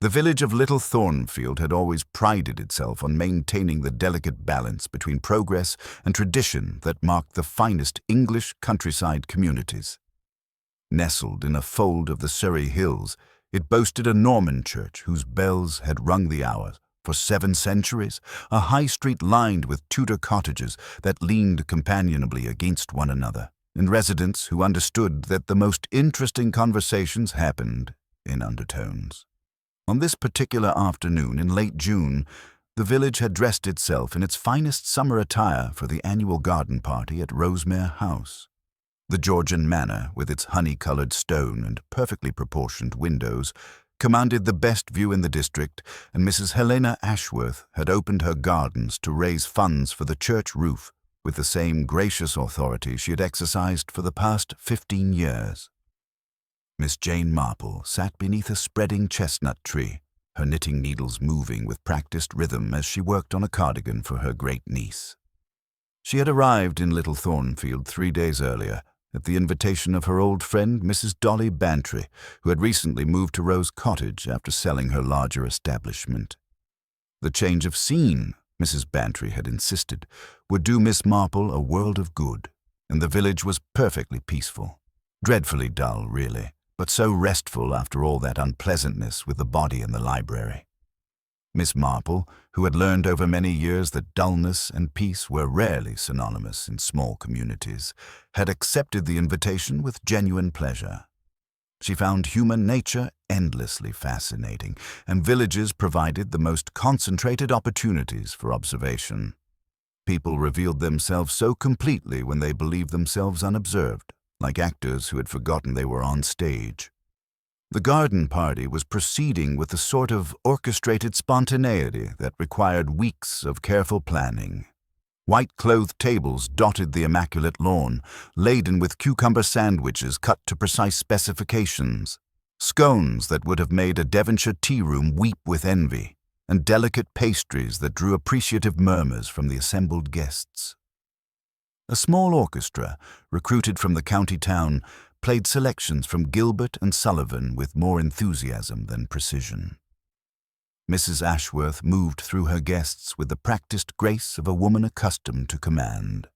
The village of Little Thornfield had always prided itself on maintaining the delicate balance between progress and tradition that marked the finest English countryside communities. Nestled in a fold of the Surrey Hills, it boasted a Norman church whose bells had rung the hour for 7 centuries, a high street lined with Tudor cottages that leaned companionably against one another, and residents who understood that the most interesting conversations happened in undertones. On this particular afternoon in late June, the village had dressed itself in its finest summer attire for the annual garden party at Rosemere House. The Georgian manor, with its honey-colored stone and perfectly proportioned windows, commanded the best view in the district, and Mrs. Helena Ashworth had opened her gardens to raise funds for the church roof with the same gracious authority she had exercised for the past 15 years. Miss Jane Marple sat beneath a spreading chestnut tree, her knitting needles moving with practiced rhythm as she worked on a cardigan for her great niece. She had arrived in Little Thornfield 3 days earlier, at the invitation of her old friend Mrs. Dolly Bantry, who had recently moved to Rose Cottage after selling her larger establishment. The change of scene, Mrs. Bantry had insisted, would do Miss Marple a world of good, and the village was perfectly peaceful. Dreadfully dull, really, but so restful after all that unpleasantness with the body in the library. Miss Marple, who had learned over many years that dullness and peace were rarely synonymous in small communities, had accepted the invitation with genuine pleasure. She found human nature endlessly fascinating, and villages provided the most concentrated opportunities for observation. People revealed themselves so completely when they believed themselves unobserved, like actors who had forgotten they were on stage. The garden party was proceeding with the sort of orchestrated spontaneity that required weeks of careful planning. White-clothed tables dotted the immaculate lawn, laden with cucumber sandwiches cut to precise specifications, scones that would have made a Devonshire tea-room weep with envy, and delicate pastries that drew appreciative murmurs from the assembled guests. A small orchestra, recruited from the county town, played selections from Gilbert and Sullivan with more enthusiasm than precision. Mrs. Ashworth moved through her guests with the practiced grace of a woman accustomed to command.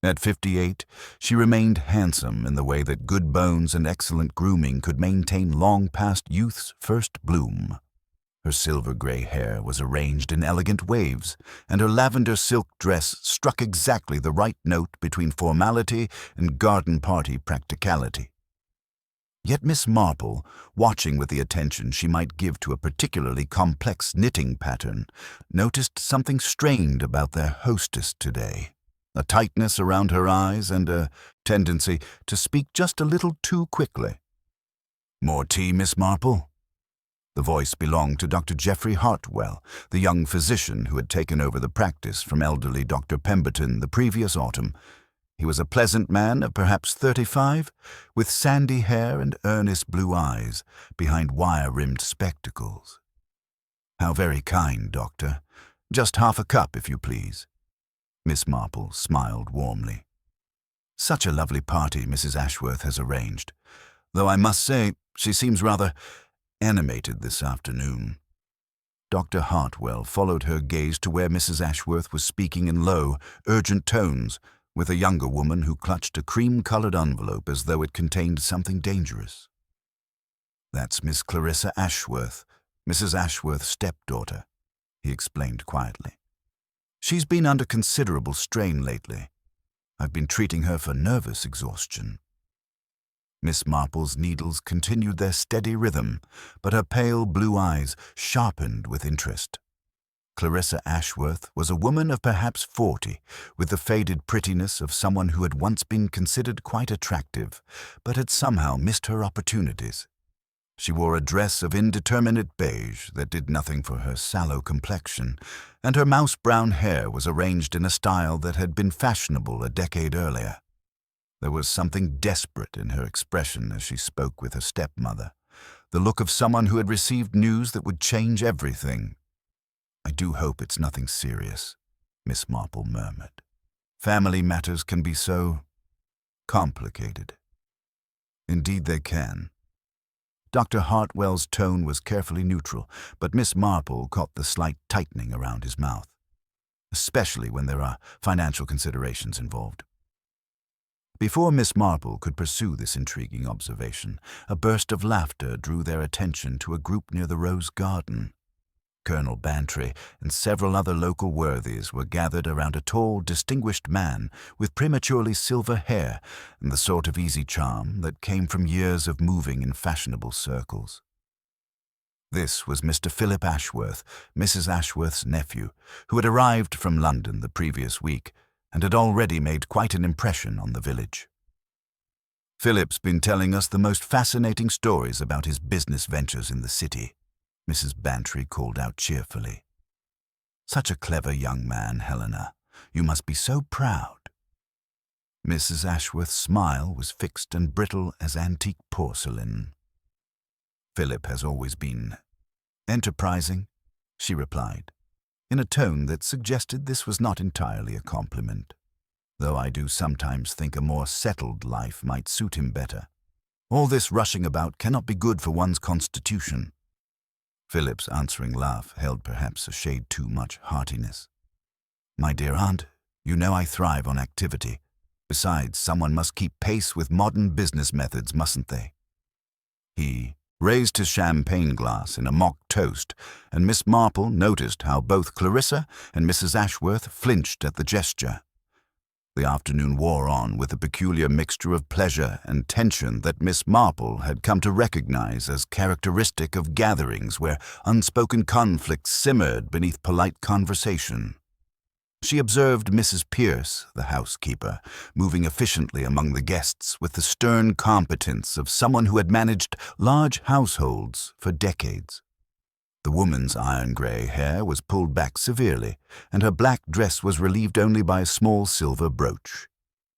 At 58, she remained handsome in the way that good bones and excellent grooming could maintain long past youth's first bloom. Her silver-gray hair was arranged in elegant waves, and her lavender silk dress struck exactly the right note between formality and garden-party practicality. Yet Miss Marple, watching with the attention she might give to a particularly complex knitting pattern, noticed something strained about their hostess today, a tightness around her eyes and a tendency to speak just a little too quickly. "More tea, Miss Marple?" The voice belonged to Dr. Geoffrey Hartwell, the young physician who had taken over the practice from elderly Dr. Pemberton the previous autumn. He was a pleasant man of perhaps 35, with sandy hair and earnest blue eyes behind wire-rimmed spectacles. "How very kind, Doctor. Just half a cup, if you please." Miss Marple smiled warmly. "Such a lovely party Mrs. Ashworth has arranged, though I must say she seems rather animated this afternoon." Dr. Hartwell followed her gaze to where Mrs. Ashworth was speaking in low, urgent tones with a younger woman who clutched a cream-colored envelope as though it contained something dangerous. "That's Miss Clarissa Ashworth, Mrs. Ashworth's stepdaughter," he explained quietly. "She's been under considerable strain lately. I've been treating her for nervous exhaustion." Miss Marple's needles continued their steady rhythm, but her pale blue eyes sharpened with interest. Clarissa Ashworth was a woman of perhaps 40, with the faded prettiness of someone who had once been considered quite attractive, but had somehow missed her opportunities. She wore a dress of indeterminate beige that did nothing for her sallow complexion, and her mouse-brown hair was arranged in a style that had been fashionable a decade earlier. There was something desperate in her expression as she spoke with her stepmother, the look of someone who had received news that would change everything. "I do hope it's nothing serious," Miss Marple murmured. "Family matters can be so complicated." "Indeed they can." Dr. Hartwell's tone was carefully neutral, but Miss Marple caught the slight tightening around his mouth, especially when there are financial considerations involved. Before Miss Marple could pursue this intriguing observation, a burst of laughter drew their attention to a group near the rose garden. Colonel Bantry and several other local worthies were gathered around a tall, distinguished man with prematurely silver hair and the sort of easy charm that came from years of moving in fashionable circles. This was Mr. Philip Ashworth, Mrs. Ashworth's nephew, who had arrived from London the previous week and had already made quite an impression on the village. "Philip's been telling us the most fascinating stories about his business ventures in the city," Mrs. Bantry called out cheerfully. "Such a clever young man, Helena. You must be so proud." Mrs. Ashworth's smile was fixed and brittle as antique porcelain. "Philip has always been enterprising," she replied, in a tone that suggested this was not entirely a compliment, "though I do sometimes think a more settled life might suit him better. All this rushing about cannot be good for one's constitution." Philip's answering laugh held perhaps a shade too much heartiness. "My dear aunt, you know I thrive on activity. Besides, someone must keep pace with modern business methods, mustn't they?" He raised his champagne glass in a mock toast, and Miss Marple noticed how both Clarissa and Mrs. Ashworth flinched at the gesture. The afternoon wore on with a peculiar mixture of pleasure and tension that Miss Marple had come to recognize as characteristic of gatherings where unspoken conflicts simmered beneath polite conversation. She observed Mrs. Pierce, the housekeeper, moving efficiently among the guests with the stern competence of someone who had managed large households for decades. The woman's iron-grey hair was pulled back severely, and her black dress was relieved only by a small silver brooch.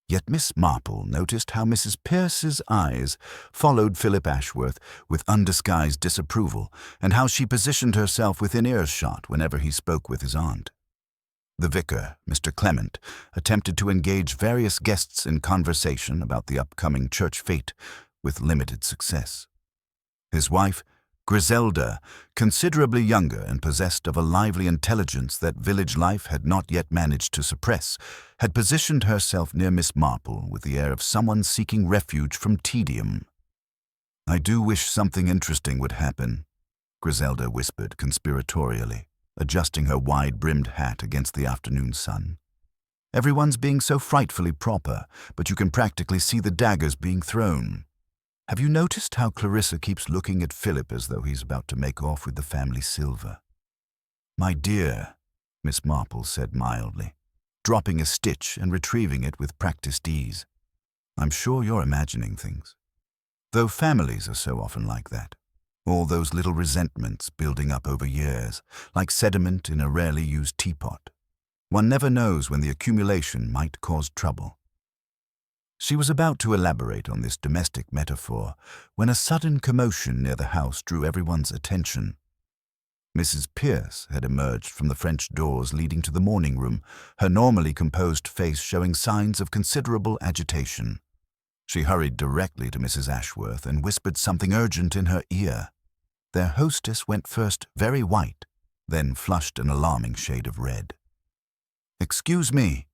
Yet Miss Marple noticed how Mrs. Pierce's eyes followed Philip Ashworth with undisguised disapproval, and how she positioned herself within earshot whenever he spoke with his aunt. The vicar, Mr. Clement, attempted to engage various guests in conversation about the upcoming church fete, with limited success. His wife, Griselda, considerably younger and possessed of a lively intelligence that village life had not yet managed to suppress, had positioned herself near Miss Marple with the air of someone seeking refuge from tedium. "I do wish something interesting would happen," Griselda whispered conspiratorially, adjusting her wide-brimmed hat against the afternoon sun. "Everyone's being so frightfully proper, but you can practically see the daggers being thrown. Have you noticed how Clarissa keeps looking at Philip as though he's about to make off with the family silver?" "My dear," Miss Marple said mildly, dropping a stitch and retrieving it with practiced ease, "I'm sure you're imagining things. Though families are so often like that. All those little resentments building up over years, like sediment in a rarely used teapot. One never knows when the accumulation might cause trouble." She was about to elaborate on this domestic metaphor when a sudden commotion near the house drew everyone's attention. Mrs. Pierce had emerged from the French doors leading to the morning room, her normally composed face showing signs of considerable agitation. She hurried directly to Mrs. Ashworth and whispered something urgent in her ear. Their hostess went first very white, then flushed an alarming shade of red. "Excuse me,"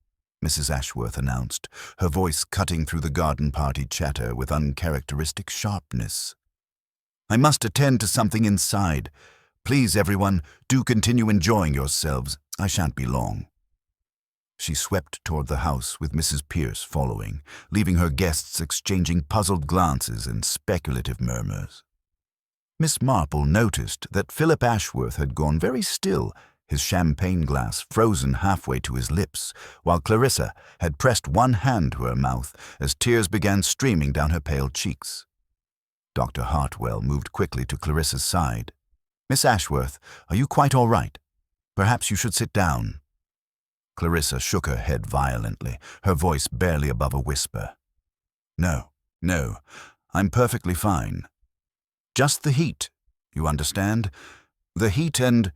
Mrs. Ashworth announced, her voice cutting through the garden party chatter with uncharacteristic sharpness. "I must attend to something inside. Please, everyone, do continue enjoying yourselves. I shan't be long." She swept toward the house with Mrs. Pierce following, leaving her guests exchanging puzzled glances and speculative murmurs. Miss Marple noticed that Philip Ashworth had gone very still, his champagne glass frozen halfway to his lips, while Clarissa had pressed one hand to her mouth as tears began streaming down her pale cheeks. Dr. Hartwell moved quickly to Clarissa's side. "Miss Ashworth, are you quite all right? Perhaps you should sit down." Clarissa shook her head violently, her voice barely above a whisper. No, I'm perfectly fine. Just the heat, you understand? The heat and—"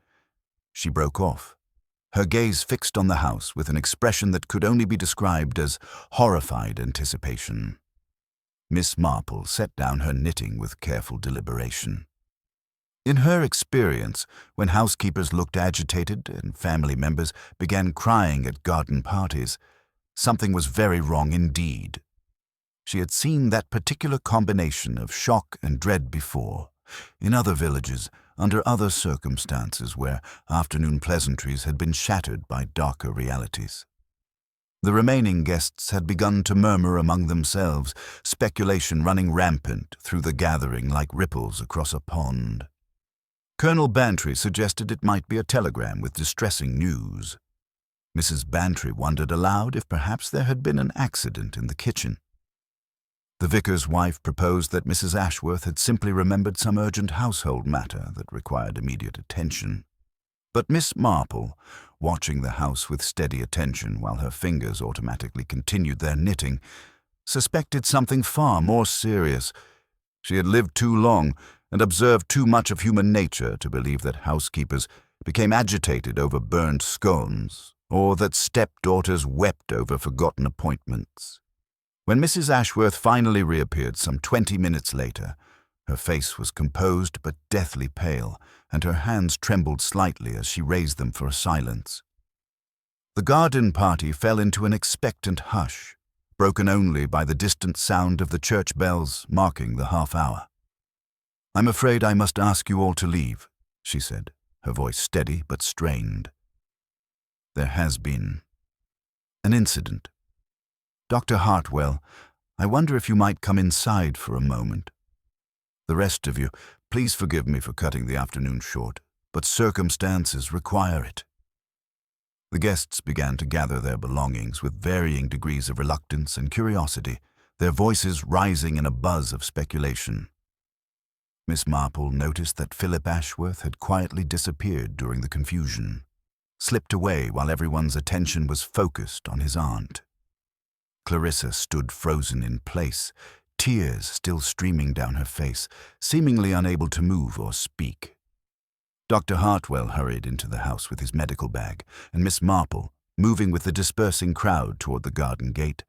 She broke off, her gaze fixed on the house with an expression that could only be described as horrified anticipation. Miss Marple set down her knitting with careful deliberation. In her experience, when housekeepers looked agitated and family members began crying at garden parties, something was very wrong indeed. She had seen that particular combination of shock and dread before, in other villages, under other circumstances where afternoon pleasantries had been shattered by darker realities. The remaining guests had begun to murmur among themselves, speculation running rampant through the gathering like ripples across a pond. Colonel Bantry suggested it might be a telegram with distressing news. Mrs. Bantry wondered aloud if perhaps there had been an accident in the kitchen. The vicar's wife proposed that Mrs. Ashworth had simply remembered some urgent household matter that required immediate attention. But Miss Marple, watching the house with steady attention while her fingers automatically continued their knitting, suspected something far more serious. She had lived too long and observed too much of human nature to believe that housekeepers became agitated over burned scones, or that stepdaughters wept over forgotten appointments. When Mrs. Ashworth finally reappeared some 20 minutes later, her face was composed but deathly pale, and her hands trembled slightly as she raised them for a silence. The garden party fell into an expectant hush, broken only by the distant sound of the church bells marking the half-hour. "I'm afraid I must ask you all to leave," she said, her voice steady but strained. "There has been an incident. Dr. Hartwell, I wonder if you might come inside for a moment. The rest of you, please forgive me for cutting the afternoon short, but circumstances require it." The guests began to gather their belongings with varying degrees of reluctance and curiosity, their voices rising in a buzz of speculation. Miss Marple noticed that Philip Ashworth had quietly disappeared during the confusion, slipped away while everyone's attention was focused on his aunt. Clarissa stood frozen in place, tears still streaming down her face, seemingly unable to move or speak. Dr. Hartwell hurried into the house with his medical bag, and Miss Marple, moving with the dispersing crowd toward the garden gate,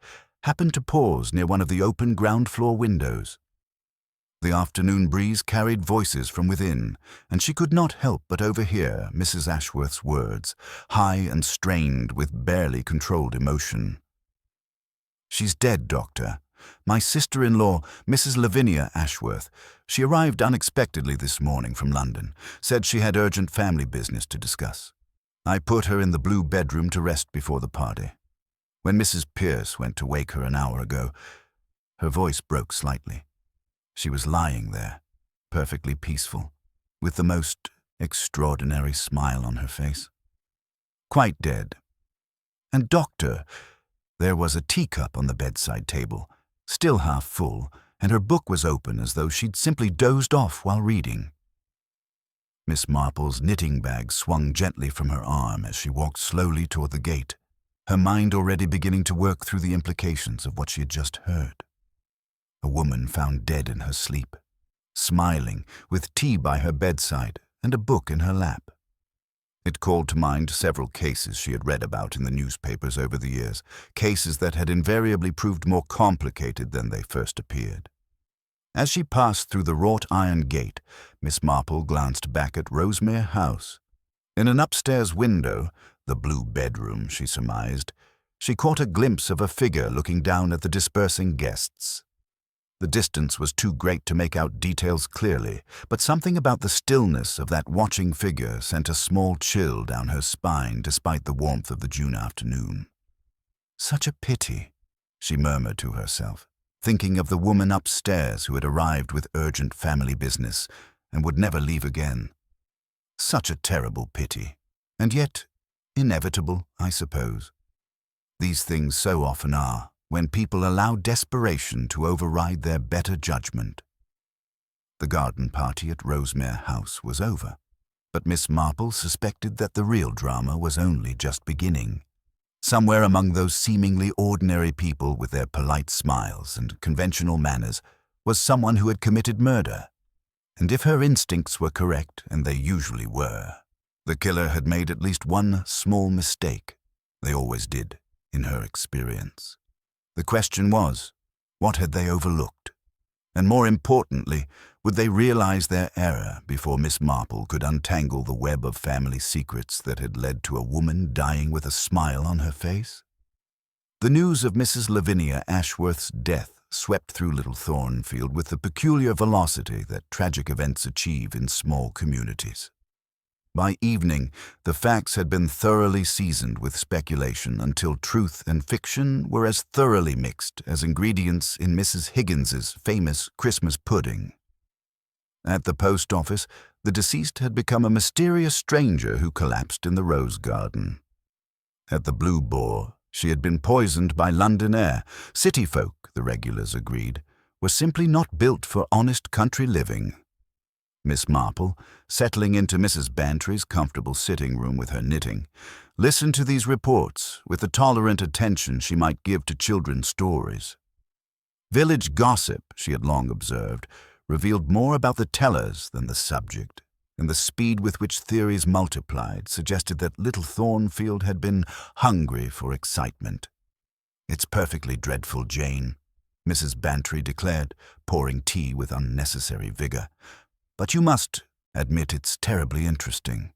happened to pause near one of the open ground-floor windows. The afternoon breeze carried voices from within, and she could not help but overhear Mrs. Ashworth's words, high and strained with barely controlled emotion. "She's dead, Doctor. My sister-in-law, Mrs. Lavinia Ashworth, she arrived unexpectedly this morning from London, said she had urgent family business to discuss. I put her in the blue bedroom to rest before the party. When Mrs. Pierce went to wake her an hour ago, her voice broke slightly. She was lying there, perfectly peaceful, with the most extraordinary smile on her face. Quite dead. And Doctor, there was a teacup on the bedside table, still half full, and her book was open as though she'd simply dozed off while reading." Miss Marple's knitting bag swung gently from her arm as she walked slowly toward the gate, her mind already beginning to work through the implications of what she had just heard. A woman found dead in her sleep, smiling, with tea by her bedside and a book in her lap. It called to mind several cases she had read about in the newspapers over the years, cases that had invariably proved more complicated than they first appeared. As she passed through the wrought iron gate, Miss Marple glanced back at Rosemere House. In an upstairs window, the blue bedroom, she surmised, she caught a glimpse of a figure looking down at the dispersing guests. The distance was too great to make out details clearly, but something about the stillness of that watching figure sent a small chill down her spine despite the warmth of the June afternoon. "Such a pity," she murmured to herself, thinking of the woman upstairs who had arrived with urgent family business and would never leave again. Such a terrible pity, and yet inevitable, I suppose. These things so often are, when people allow desperation to override their better judgment. The garden party at Rosemere House was over, but Miss Marple suspected that the real drama was only just beginning. Somewhere among those seemingly ordinary people with their polite smiles and conventional manners was someone who had committed murder. And if her instincts were correct, and they usually were, the killer had made at least one small mistake. They always did, in her experience. The question was, what had they overlooked? And more importantly, would they realize their error before Miss Marple could untangle the web of family secrets that had led to a woman dying with a smile on her face? The news of Mrs. Lavinia Ashworth's death swept through Little Thornfield with the peculiar velocity that tragic events achieve in small communities. By evening, the facts had been thoroughly seasoned with speculation until truth and fiction were as thoroughly mixed as ingredients in Mrs. Higgins's famous Christmas pudding. At the post office, the deceased had become a mysterious stranger who collapsed in the rose garden. At the Blue Boar, she had been poisoned by London air. City folk, the regulars agreed, were simply not built for honest country living. Miss Marple, settling into Mrs. Bantry's comfortable sitting room with her knitting, listened to these reports with the tolerant attention she might give to children's stories. Village gossip, she had long observed, revealed more about the tellers than the subject, and the speed with which theories multiplied suggested that Little Thornfield had been hungry for excitement. "It's perfectly dreadful, Jane," Mrs. Bantry declared, pouring tea with unnecessary vigor. "But you must admit it's terribly interesting.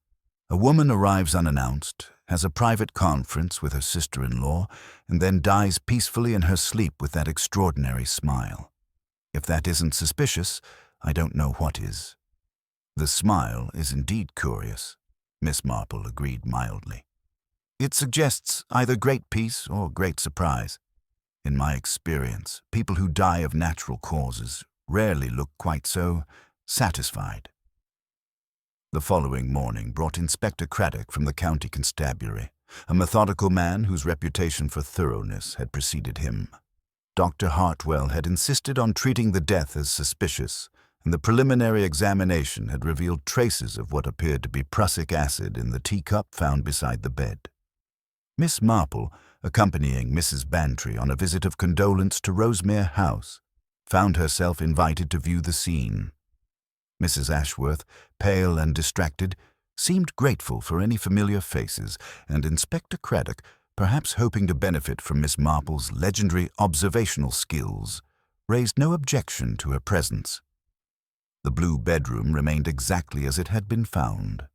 A woman arrives unannounced, has a private conference with her sister-in-law, and then dies peacefully in her sleep with that extraordinary smile. If that isn't suspicious, I don't know what is." "The smile is indeed curious," Miss Marple agreed mildly. "It suggests either great peace or great surprise. In my experience, people who die of natural causes rarely look quite so satisfied." The following morning brought Inspector Craddock from the county constabulary, a methodical man whose reputation for thoroughness had preceded him. Dr. Hartwell had insisted on treating the death as suspicious, and the preliminary examination had revealed traces of what appeared to be prussic acid in the teacup found beside the bed. Miss Marple, accompanying Mrs. Bantry on a visit of condolence to Rosemere House, found herself invited to view the scene. Mrs. Ashworth, pale and distracted, seemed grateful for any familiar faces, and Inspector Craddock, perhaps hoping to benefit from Miss Marple's legendary observational skills, raised no objection to her presence. The blue bedroom remained exactly as it had been found.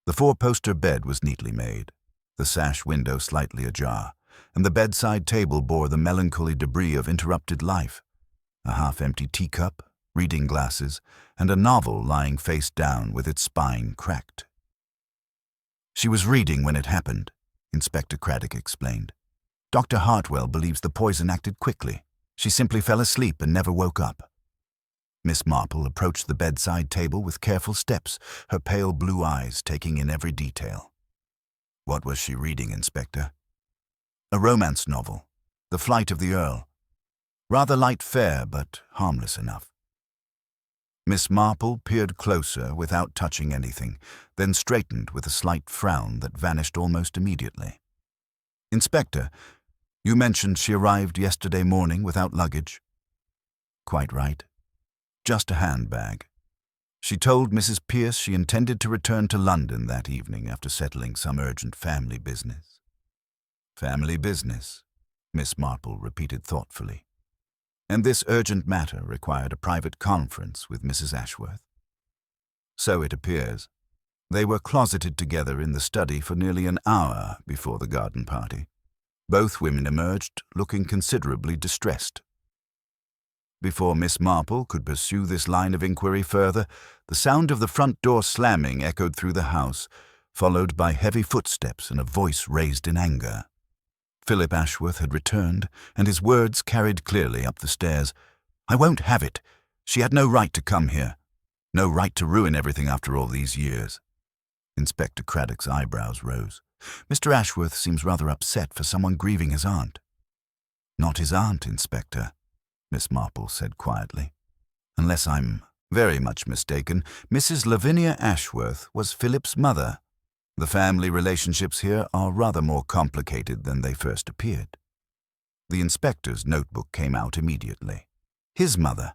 The four-poster bed was neatly made, the sash window slightly ajar, and the bedside table bore the melancholy debris of interrupted life: a half-empty teacup, reading glasses, and a novel lying face down with its spine cracked. "She was reading when it happened," Inspector Craddock explained. "Dr. Hartwell believes the poison acted quickly. She simply fell asleep and never woke up." Miss Marple approached the bedside table with careful steps, her pale blue eyes taking in every detail. "What was she reading, Inspector?" "A romance novel, The Flight of the Earl. Rather light fare, but harmless enough." Miss Marple peered closer without touching anything, then straightened with a slight frown that vanished almost immediately. "Inspector, you mentioned she arrived yesterday morning without luggage." "Quite right. Just a handbag. She told Mrs. Pierce she intended to return to London that evening after settling some urgent family business." "Family business," Miss Marple repeated thoughtfully. "And this urgent matter required a private conference with Mrs. Ashworth?" "So it appears. They were closeted together in the study for nearly an hour before the garden party. Both women emerged looking considerably distressed." Before Miss Marple could pursue this line of inquiry further, the sound of the front door slamming echoed through the house, followed by heavy footsteps and a voice raised in anger. Philip Ashworth had returned, and his words carried clearly up the stairs. "I won't have it. She had no right to come here. No right to ruin everything after all these years." Inspector Craddock's eyebrows rose. "Mr. Ashworth seems rather upset for someone grieving his aunt." "Not his aunt, Inspector," Miss Marple said quietly. "Unless I'm very much mistaken, Mrs. Lavinia Ashworth was Philip's mother. The family relationships here are rather more complicated than they first appeared." The inspector's notebook came out immediately. His mother.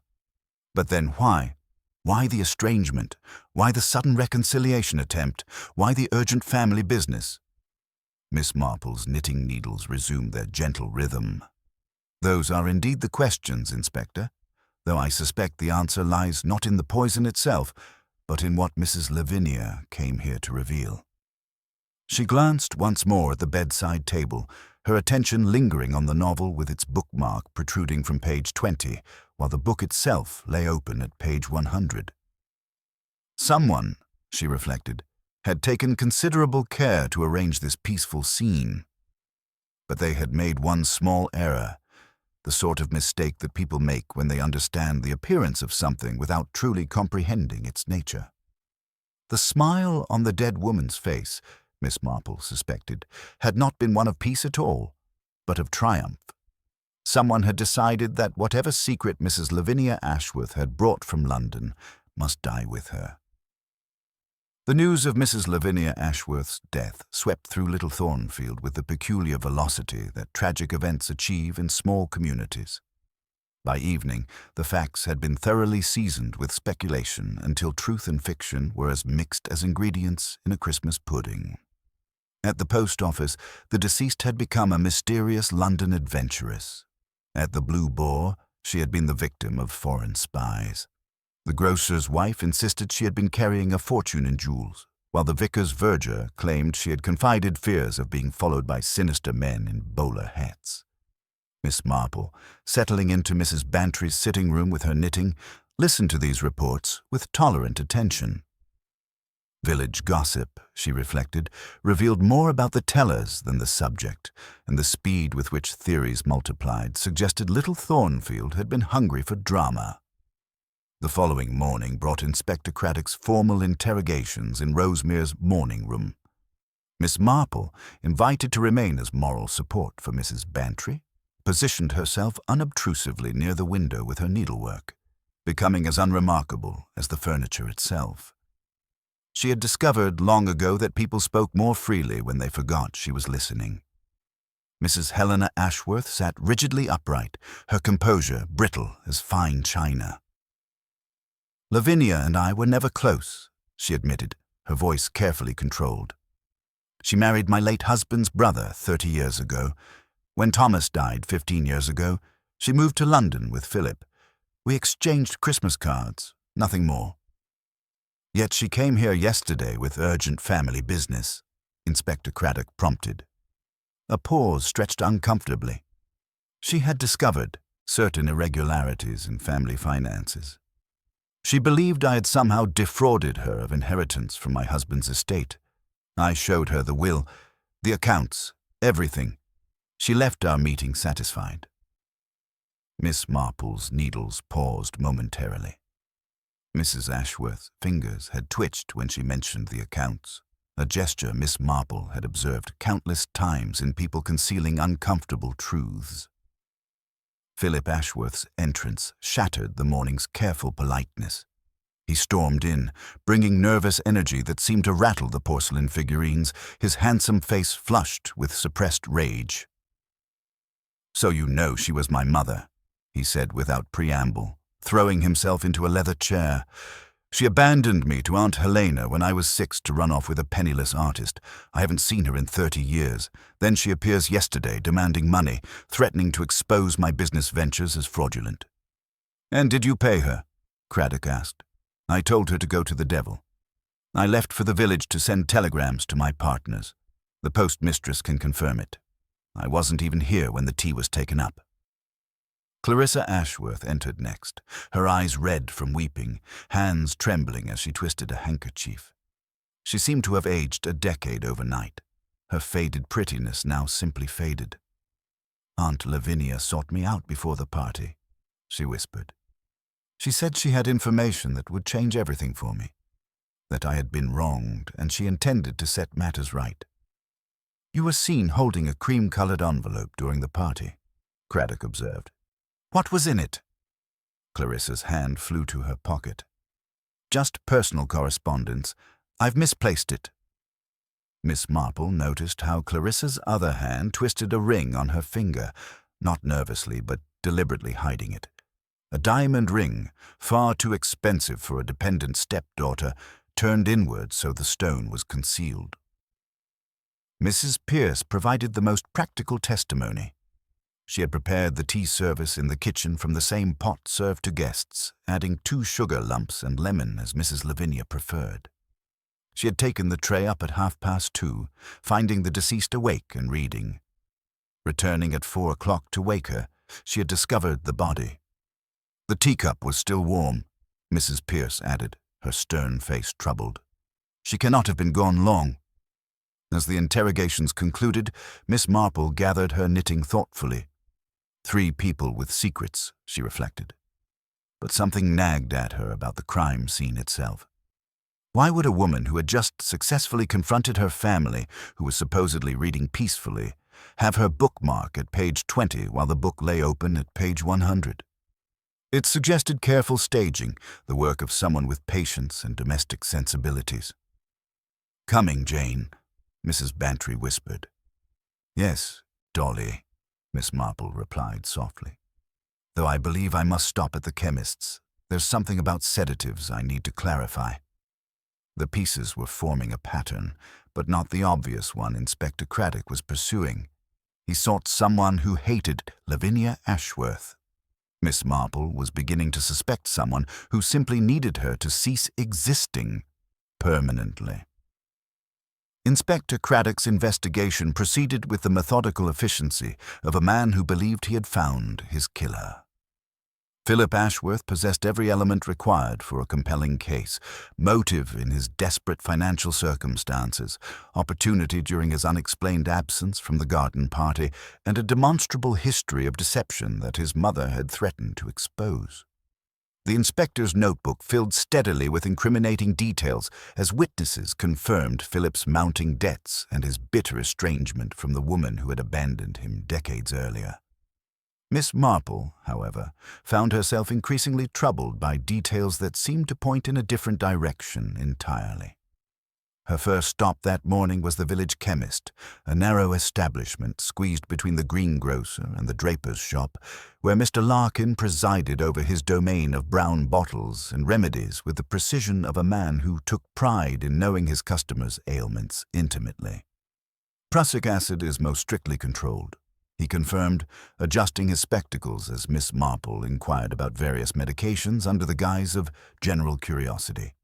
But then why? Why the estrangement? Why the sudden reconciliation attempt? Why the urgent family business? Miss Marple's knitting needles resumed their gentle rhythm. "Those are indeed the questions, Inspector. though I suspect the answer lies not in the poison itself, but in what Mrs. Lavinia came here to reveal. She glanced once more at the bedside table, her attention lingering on the novel with its bookmark protruding from page 20, while the book itself lay open at page 100. Someone, she reflected, had taken considerable care to arrange this peaceful scene. But they had made one small error, the sort of mistake that people make when they understand the appearance of something without truly comprehending its nature. The smile on the dead woman's face, Miss Marple suspected, had not been one of peace at all, but of triumph. Someone had decided that whatever secret Mrs. Lavinia Ashworth had brought from London must die with her. The news of Mrs. Lavinia Ashworth's death swept through Little Thornfield with the peculiar velocity that tragic events achieve in small communities. By evening, the facts had been thoroughly seasoned with speculation until truth and fiction were as mixed as ingredients in a Christmas pudding. At the post office, the deceased had become a mysterious London adventuress. At the Blue Boar, she had been the victim of foreign spies. The grocer's wife insisted she had been carrying a fortune in jewels, while the vicar's verger claimed she had confided fears of being followed by sinister men in bowler hats. Miss Marple, settling into Mrs. Bantry's sitting room with her knitting, listened to these reports with tolerant attention. Village gossip, she reflected, revealed more about the tellers than the subject, and the speed with which theories multiplied suggested Little Thornfield had been hungry for drama. The following morning brought Inspector Craddock's formal interrogations in Rosemere's morning room. Miss Marple, invited to remain as moral support for Mrs. Bantry, positioned herself unobtrusively near the window with her needlework, becoming as unremarkable as the furniture itself. She had discovered long ago that people spoke more freely when they forgot she was listening. Mrs. Helena Ashworth sat rigidly upright, her composure brittle as fine china. "Lavinia and I were never close," she admitted, her voice carefully controlled. "She married my late husband's brother 30 years ago. When Thomas died 15 years ago, she moved to London with Philip. We exchanged Christmas cards, nothing more. Yet she came here yesterday with urgent family business," Inspector Craddock prompted. A pause stretched uncomfortably. She had discovered certain irregularities in family finances. She believed I had somehow defrauded her of inheritance from my husband's estate. I showed her the will, the accounts, everything. She left our meeting satisfied. Miss Marple's needles paused momentarily. Mrs. Ashworth's fingers had twitched when she mentioned the accounts, a gesture Miss Marple had observed countless times in people concealing uncomfortable truths. Philip Ashworth's entrance shattered the morning's careful politeness. He stormed in, bringing nervous energy that seemed to rattle the porcelain figurines, his handsome face flushed with suppressed rage. "So you know she was my mother," he said without preamble, throwing himself into a leather chair. "She abandoned me to Aunt Helena when I was 6 to run off with a penniless artist. I haven't seen her in 30 years. Then she appears yesterday demanding money, threatening to expose my business ventures as fraudulent." "And did you pay her?" Craddock asked. "I told her to go to the devil. I left for the village to send telegrams to my partners. The postmistress can confirm it. I wasn't even here when the tea was taken up." Clarissa Ashworth entered next, her eyes red from weeping, hands trembling as she twisted a handkerchief. She seemed to have aged a decade overnight, her faded prettiness now simply faded. "Aunt Lavinia sought me out before the party," she whispered. "She said she had information that would change everything for me, that I had been wronged and she intended to set matters right. You were seen holding a cream-colored envelope during the party," Craddock observed. "What was in it?" Clarissa's hand flew to her pocket. "Just personal correspondence. I've misplaced it." Miss Marple noticed how Clarissa's other hand twisted a ring on her finger, not nervously but deliberately hiding it. A diamond ring, far too expensive for a dependent stepdaughter, turned inward so the stone was concealed. Mrs. Pierce provided the most practical testimony. She had prepared the tea service in the kitchen from the same pot served to guests, adding 2 sugar lumps and lemon as Mrs. Lavinia preferred. She had taken the tray up at 2:30, finding the deceased awake and reading. Returning at 4 o'clock to wake her, she had discovered the body. The teacup was still warm, Mrs. Pierce added, her stern face troubled. She cannot have been gone long. As the interrogations concluded, Miss Marple gathered her knitting thoughtfully. 3 people with secrets, she reflected. But something nagged at her about the crime scene itself. Why would a woman who had just successfully confronted her family, who was supposedly reading peacefully, have her bookmark at page 20 while the book lay open at page 100? It suggested careful staging, the work of someone with patience and domestic sensibilities. "Coming, Jane," Mrs. Bantry whispered. "Yes, Dolly," Miss Marple replied softly. "Though I believe I must stop at the chemist's. There's something about sedatives I need to clarify." The pieces were forming a pattern, but not the obvious one Inspector Craddock was pursuing. He sought someone who hated Lavinia Ashworth. Miss Marple was beginning to suspect someone who simply needed her to cease existing permanently. Inspector Craddock's investigation proceeded with the methodical efficiency of a man who believed he had found his killer. Philip Ashworth possessed every element required for a compelling case: motive in his desperate financial circumstances, opportunity during his unexplained absence from the garden party, and a demonstrable history of deception that his mother had threatened to expose. The inspector's notebook filled steadily with incriminating details as witnesses confirmed Philip's mounting debts and his bitter estrangement from the woman who had abandoned him decades earlier. Miss Marple, however, found herself increasingly troubled by details that seemed to point in a different direction entirely. Her first stop that morning was the village chemist, a narrow establishment squeezed between the greengrocer and the draper's shop, where Mr. Larkin presided over his domain of brown bottles and remedies with the precision of a man who took pride in knowing his customers' ailments intimately. "Prussic acid is most strictly controlled," he confirmed, adjusting his spectacles as Miss Marple inquired about various medications under the guise of general curiosity.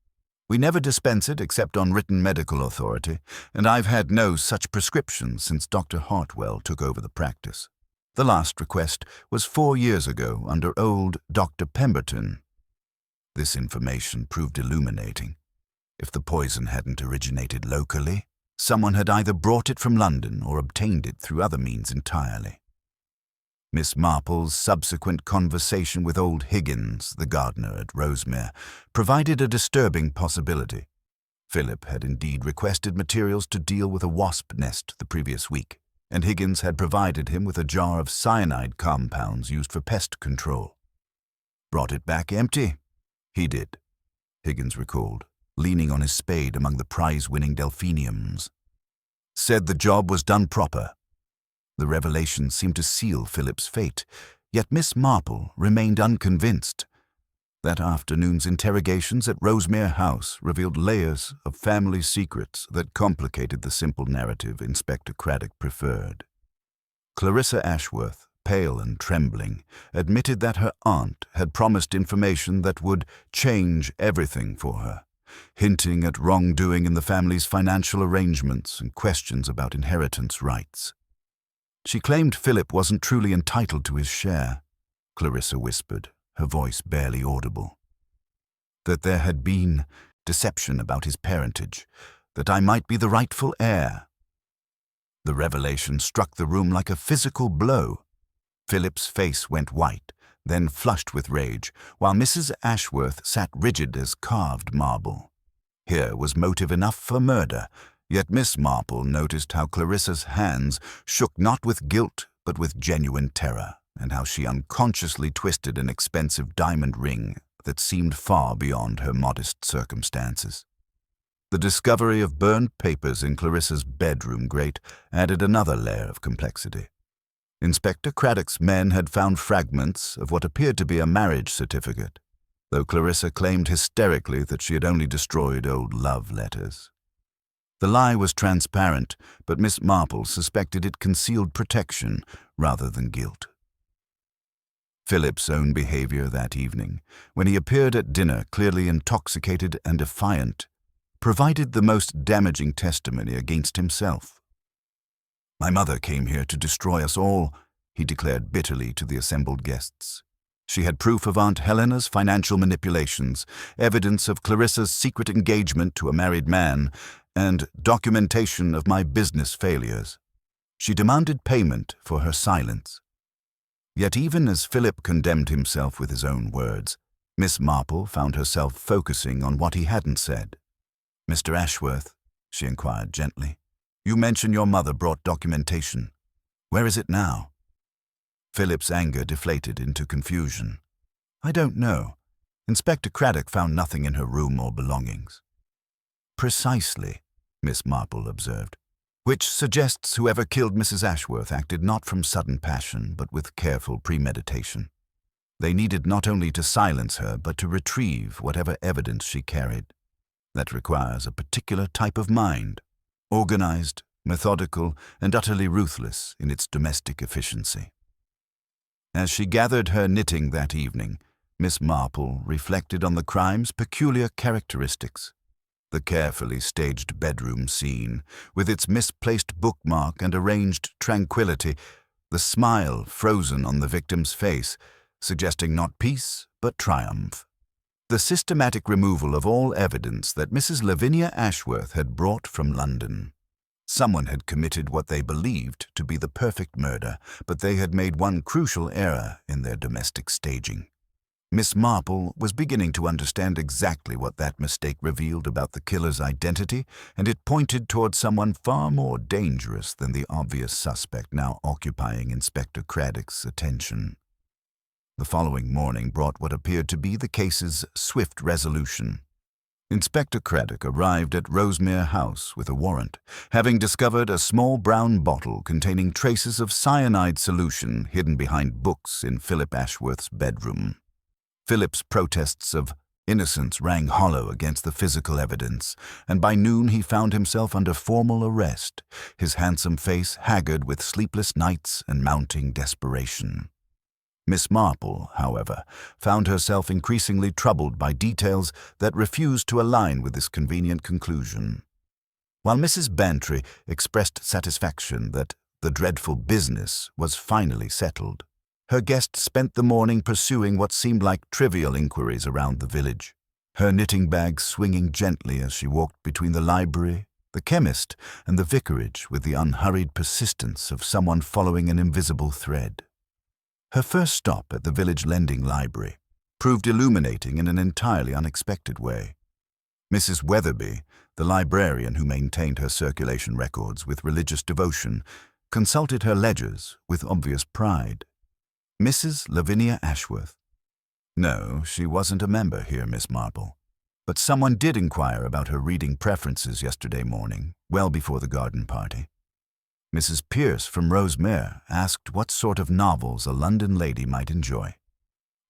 "We never dispense it except on written medical authority, and I've had no such prescription since Dr. Hartwell took over the practice. The last request was 4 years ago under old Dr. Pemberton." This information proved illuminating. If the poison hadn't originated locally, someone had either brought it from London or obtained it through other means entirely. Miss Marple's subsequent conversation with old Higgins, the gardener at Rosemere, provided a disturbing possibility. Philip had indeed requested materials to deal with a wasp nest the previous week, and Higgins had provided him with a jar of cyanide compounds used for pest control. "Brought it back empty?" "He did," Higgins recalled, leaning on his spade among the prize-winning delphiniums. "Said the job was done proper." The revelation seemed to seal Philip's fate, yet Miss Marple remained unconvinced. That afternoon's interrogations at Rosemere House revealed layers of family secrets that complicated the simple narrative Inspector Craddock preferred. Clarissa Ashworth, pale and trembling, admitted that her aunt had promised information that would change everything for her, hinting at wrongdoing in the family's financial arrangements and questions about inheritance rights. She claimed Philip wasn't truly entitled to his share, Clarissa whispered, her voice barely audible. "That there had been deception about his parentage, that I might be the rightful heir." The revelation struck the room like a physical blow. Philip's face went white, then flushed with rage, while Mrs. Ashworth sat rigid as carved marble. Here was motive enough for murder, yet Miss Marple noticed how Clarissa's hands shook not with guilt but with genuine terror, and how she unconsciously twisted an expensive diamond ring that seemed far beyond her modest circumstances. The discovery of burned papers in Clarissa's bedroom grate added another layer of complexity. Inspector Craddock's men had found fragments of what appeared to be a marriage certificate, though Clarissa claimed hysterically that she had only destroyed old love letters. The lie was transparent, but Miss Marple suspected it concealed protection rather than guilt. Philip's own behavior that evening, when he appeared at dinner clearly intoxicated and defiant, provided the most damaging testimony against himself. "My mother came here to destroy us all," he declared bitterly to the assembled guests. "She had proof of Aunt Helena's financial manipulations, evidence of Clarissa's secret engagement to a married man, and documentation of my business failures. She demanded payment for her silence." Yet even as Philip condemned himself with his own words, Miss Marple found herself focusing on what he hadn't said. "Mr. Ashworth," she inquired gently, "you mention your mother brought documentation. Where is it now?" Philip's anger deflated into confusion. "I don't know. Inspector Craddock found nothing in her room or belongings." "Precisely," Miss Marple observed, "which suggests whoever killed Mrs. Ashworth acted not from sudden passion, but with careful premeditation. They needed not only to silence her, but to retrieve whatever evidence she carried. That requires a particular type of mind, organized, methodical, and utterly ruthless in its domestic efficiency." As she gathered her knitting that evening, Miss Marple reflected on the crime's peculiar characteristics. The carefully staged bedroom scene, with its misplaced bookmark and arranged tranquility, the smile frozen on the victim's face, suggesting not peace but triumph. The systematic removal of all evidence that Mrs. Lavinia Ashworth had brought from London. Someone had committed what they believed to be the perfect murder, but they had made one crucial error in their domestic staging. Miss Marple was beginning to understand exactly what that mistake revealed about the killer's identity, and it pointed toward someone far more dangerous than the obvious suspect now occupying Inspector Craddock's attention. The following morning brought what appeared to be the case's swift resolution. Inspector Craddock arrived at Rosemere House with a warrant, having discovered a small brown bottle containing traces of cyanide solution hidden behind books in Philip Ashworth's bedroom. Philip's protests of innocence rang hollow against the physical evidence, and by noon he found himself under formal arrest, his handsome face haggard with sleepless nights and mounting desperation. Miss Marple, however, found herself increasingly troubled by details that refused to align with this convenient conclusion. While Mrs. Bantry expressed satisfaction that the dreadful business was finally settled, her guest spent the morning pursuing what seemed like trivial inquiries around the village, her knitting bag swinging gently as she walked between the library, the chemist, and the vicarage with the unhurried persistence of someone following an invisible thread. Her first stop at the village lending library proved illuminating in an entirely unexpected way. Mrs. Weatherby, the librarian who maintained her circulation records with religious devotion, consulted her ledgers with obvious pride. Mrs. Lavinia Ashworth. No, she wasn't a member here, Miss Marple. But someone did inquire about her reading preferences yesterday morning, well before the garden party. Mrs. Pierce from Rosemere asked what sort of novels a London lady might enjoy.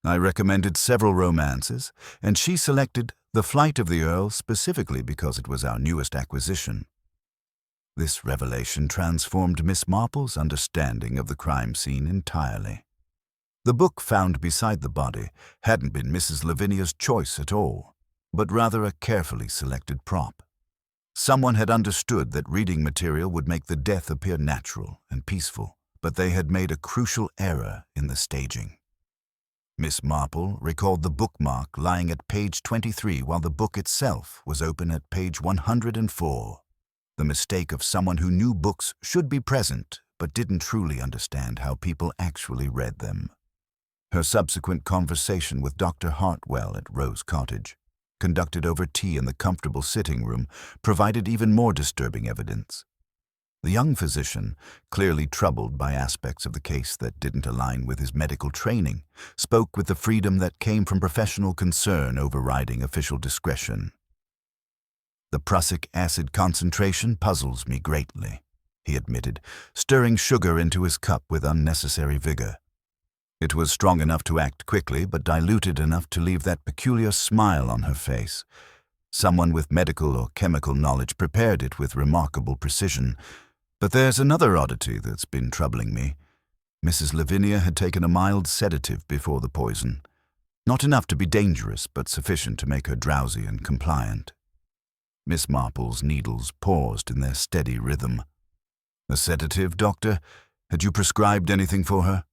I recommended several romances, and she selected The Flight of the Earl specifically because it was our newest acquisition. This revelation transformed Miss Marple's understanding of the crime scene entirely. The book found beside the body hadn't been Mrs. Lavinia's choice at all, but rather a carefully selected prop. Someone had understood that reading material would make the death appear natural and peaceful, but they had made a crucial error in the staging. Miss Marple recalled the bookmark lying at page 23 while the book itself was open at page 104. The mistake of someone who knew books should be present but didn't truly understand how people actually read them. Her subsequent conversation with Dr. Hartwell at Rose Cottage, conducted over tea in the comfortable sitting room, provided even more disturbing evidence. The young physician, clearly troubled by aspects of the case that didn't align with his medical training, spoke with the freedom that came from professional concern overriding official discretion. The prussic acid concentration puzzles me greatly, he admitted, stirring sugar into his cup with unnecessary vigor. It was strong enough to act quickly, but diluted enough to leave that peculiar smile on her face. Someone with medical or chemical knowledge prepared it with remarkable precision. But there's another oddity that's been troubling me. Mrs. Lavinia had taken a mild sedative before the poison, not enough to be dangerous, but sufficient to make her drowsy and compliant. Miss Marple's needles paused in their steady rhythm. "A sedative, doctor? Had you prescribed anything for her?"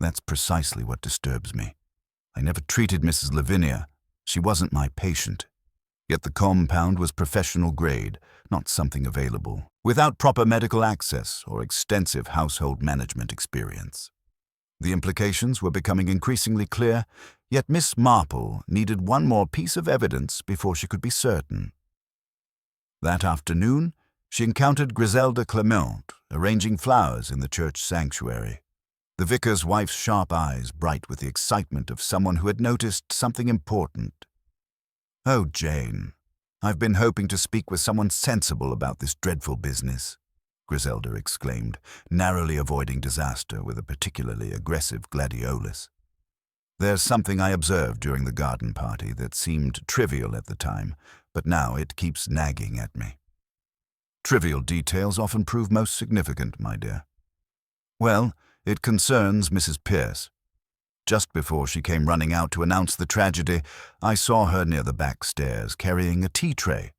"That's precisely what disturbs me. I never treated Mrs. Lavinia. She wasn't my patient. Yet the compound was professional grade, not something available, without proper medical access or extensive household management experience." The implications were becoming increasingly clear, yet Miss Marple needed one more piece of evidence before she could be certain. That afternoon, she encountered Griselda Clement arranging flowers in the church sanctuary, the vicar's wife's sharp eyes bright with the excitement of someone who had noticed something important. "Oh, Jane, I've been hoping to speak with someone sensible about this dreadful business," Griselda exclaimed, narrowly avoiding disaster with a particularly aggressive gladiolus. "There's something I observed during the garden party that seemed trivial at the time, but now it keeps nagging at me." "Trivial details often prove most significant, my dear." "Well, it concerns Mrs. Pierce. Just before she came running out to announce the tragedy, I saw her near the back stairs carrying a tea tray.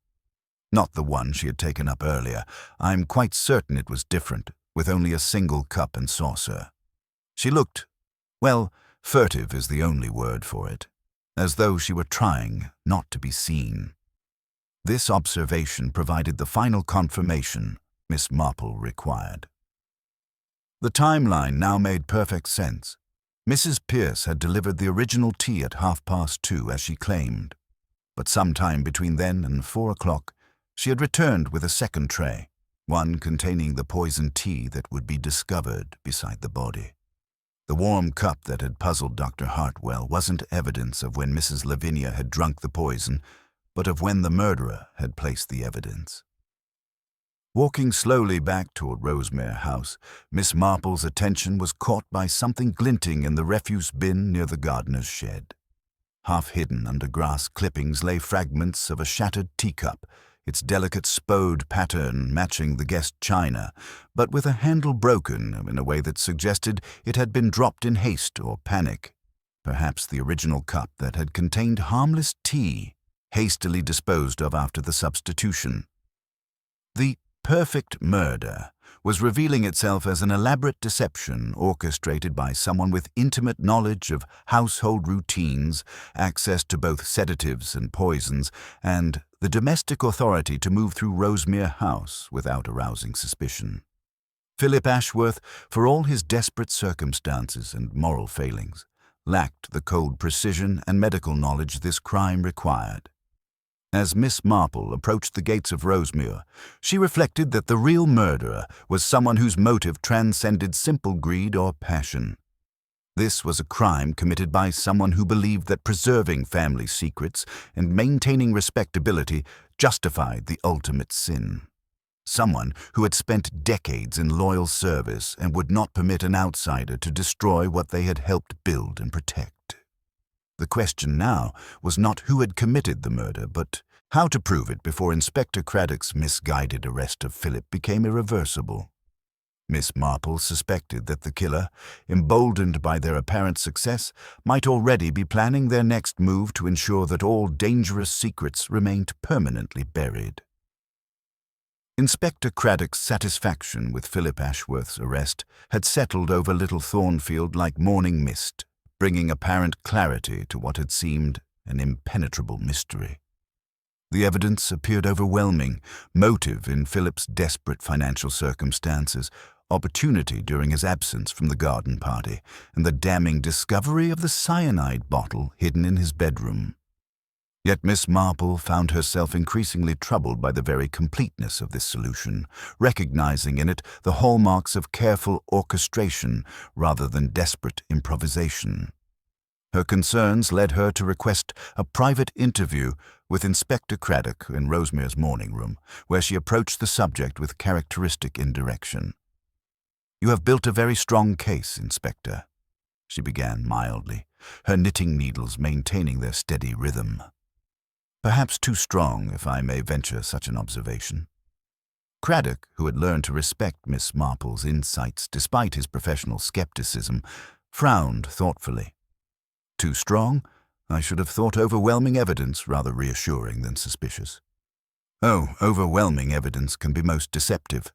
Not the one she had taken up earlier. I'm quite certain it was different, with only a single cup and saucer. She looked, well, furtive is the only word for it, as though she were trying not to be seen. This observation provided the final confirmation Miss Marple required. The timeline now made perfect sense. Mrs. Pierce had delivered the original tea at 2:30, as she claimed, but sometime between then and 4 o'clock, she had returned with a second tray, one containing the poisoned tea that would be discovered beside the body. The warm cup that had puzzled Dr. Hartwell wasn't evidence of when Mrs. Lavinia had drunk the poison, but of when the murderer had placed the evidence. Walking slowly back toward Rosemere House, Miss Marple's attention was caught by something glinting in the refuse bin near the gardener's shed. Half hidden under grass clippings lay fragments of a shattered teacup, its delicate spode pattern matching the guest china, but with a handle broken in a way that suggested it had been dropped in haste or panic. Perhaps the original cup that had contained harmless tea, hastily disposed of after the substitution. The perfect murder was revealing itself as an elaborate deception orchestrated by someone with intimate knowledge of household routines, access to both sedatives and poisons, and the domestic authority to move through Rosemere House without arousing suspicion. Philip Ashworth, for all his desperate circumstances and moral failings, lacked the cold precision and medical knowledge this crime required. As Miss Marple approached the gates of Rosemere, she reflected that the real murderer was someone whose motive transcended simple greed or passion. This was a crime committed by someone who believed that preserving family secrets and maintaining respectability justified the ultimate sin. Someone who had spent decades in loyal service and would not permit an outsider to destroy what they had helped build and protect. The question now was not who had committed the murder, but how to prove it before Inspector Craddock's misguided arrest of Philip became irreversible. Miss Marple suspected that the killer, emboldened by their apparent success, might already be planning their next move to ensure that all dangerous secrets remained permanently buried. Inspector Craddock's satisfaction with Philip Ashworth's arrest had settled over Little Thornfield like morning mist, bringing apparent clarity to what had seemed an impenetrable mystery. The evidence appeared overwhelming: motive in Philip's desperate financial circumstances, opportunity during his absence from the garden party, and the damning discovery of the cyanide bottle hidden in his bedroom. Yet Miss Marple found herself increasingly troubled by the very completeness of this solution, recognizing in it the hallmarks of careful orchestration rather than desperate improvisation. Her concerns led her to request a private interview with Inspector Craddock in Rosemere's morning room, where she approached the subject with characteristic indirection. "You have built a very strong case, Inspector," she began mildly, her knitting needles maintaining their steady rhythm. "Perhaps too strong, if I may venture such an observation." Craddock, who had learned to respect Miss Marple's insights despite his professional skepticism, frowned thoughtfully. Too strong? I should have thought overwhelming evidence rather reassuring than suspicious. Oh, overwhelming evidence can be most deceptive,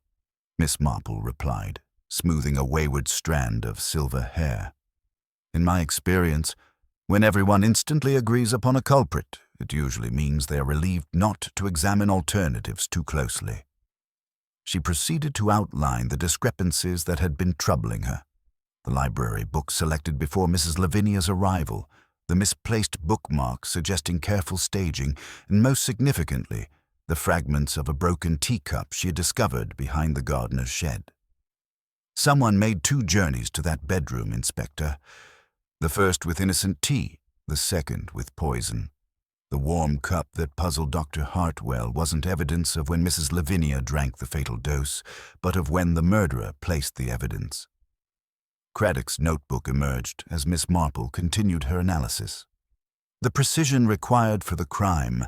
Miss Marple replied, smoothing a wayward strand of silver hair. In my experience, when everyone instantly agrees upon a culprit, it usually means they are relieved not to examine alternatives too closely. She proceeded to outline the discrepancies that had been troubling her. The library book selected before Mrs. Lavinia's arrival, the misplaced bookmark suggesting careful staging, and most significantly, the fragments of a broken teacup she had discovered behind the gardener's shed. Someone made 2 journeys to that bedroom, Inspector. The first with innocent tea, the second with poison. The warm cup that puzzled Dr. Hartwell wasn't evidence of when Mrs. Lavinia drank the fatal dose, but of when the murderer placed the evidence. Craddock's notebook emerged as Miss Marple continued her analysis. The precision required for the crime,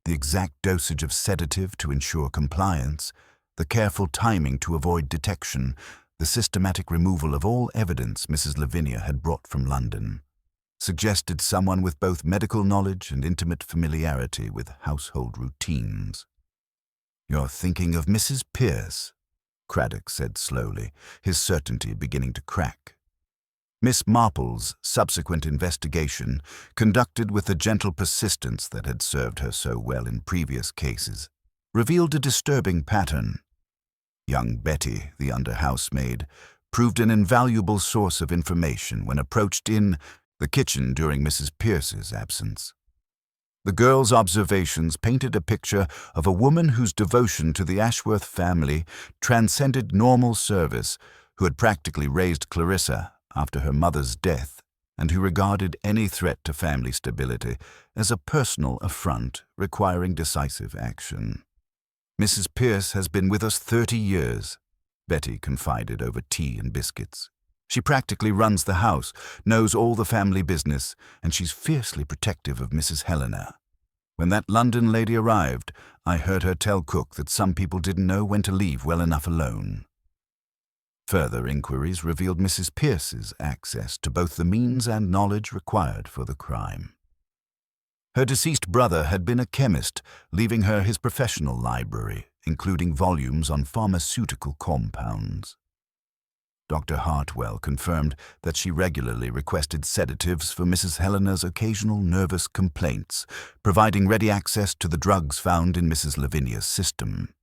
the exact dosage of sedative to ensure compliance, the careful timing to avoid detection, the systematic removal of all evidence Mrs. Lavinia had brought from London, suggested someone with both medical knowledge and intimate familiarity with household routines. "You're thinking of Mrs. Pierce," Craddock said slowly, his certainty beginning to crack. Miss Marple's subsequent investigation, conducted with the gentle persistence that had served her so well in previous cases, revealed a disturbing pattern. Young Betty, the under-housemaid, proved an invaluable source of information when approached in the kitchen during Mrs. Pierce's absence. The girl's observations painted a picture of a woman whose devotion to the Ashworth family transcended normal service, who had practically raised Clarissa after her mother's death, and who regarded any threat to family stability as a personal affront requiring decisive action. "Mrs. Pierce has been with us 30 years, Betty confided over tea and biscuits. "She practically runs the house, knows all the family business, and she's fiercely protective of Mrs. Helena. When that London lady arrived, I heard her tell cook that some people didn't know when to leave well enough alone." Further inquiries revealed Mrs. Pierce's access to both the means and knowledge required for the crime. Her deceased brother had been a chemist, leaving her his professional library, including volumes on pharmaceutical compounds. Dr. Hartwell confirmed that she regularly requested sedatives for Mrs. Helena's occasional nervous complaints, providing ready access to the drugs found in Mrs. Lavinia's system.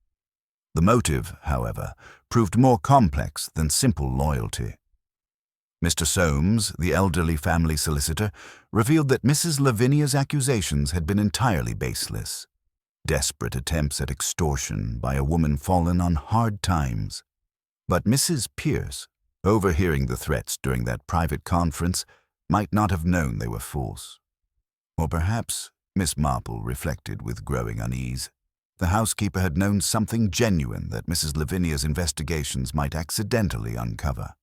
The motive, however, proved more complex than simple loyalty. Mr. Soames, the elderly family solicitor, revealed that Mrs. Lavinia's accusations had been entirely baseless. Desperate attempts at extortion by a woman fallen on hard times. But Mrs. Pierce, overhearing the threats during that private conference, might not have known they were false. Or perhaps, Miss Marple reflected with growing unease, the housekeeper had known something genuine that Mrs. Lavinia's investigations might accidentally uncover.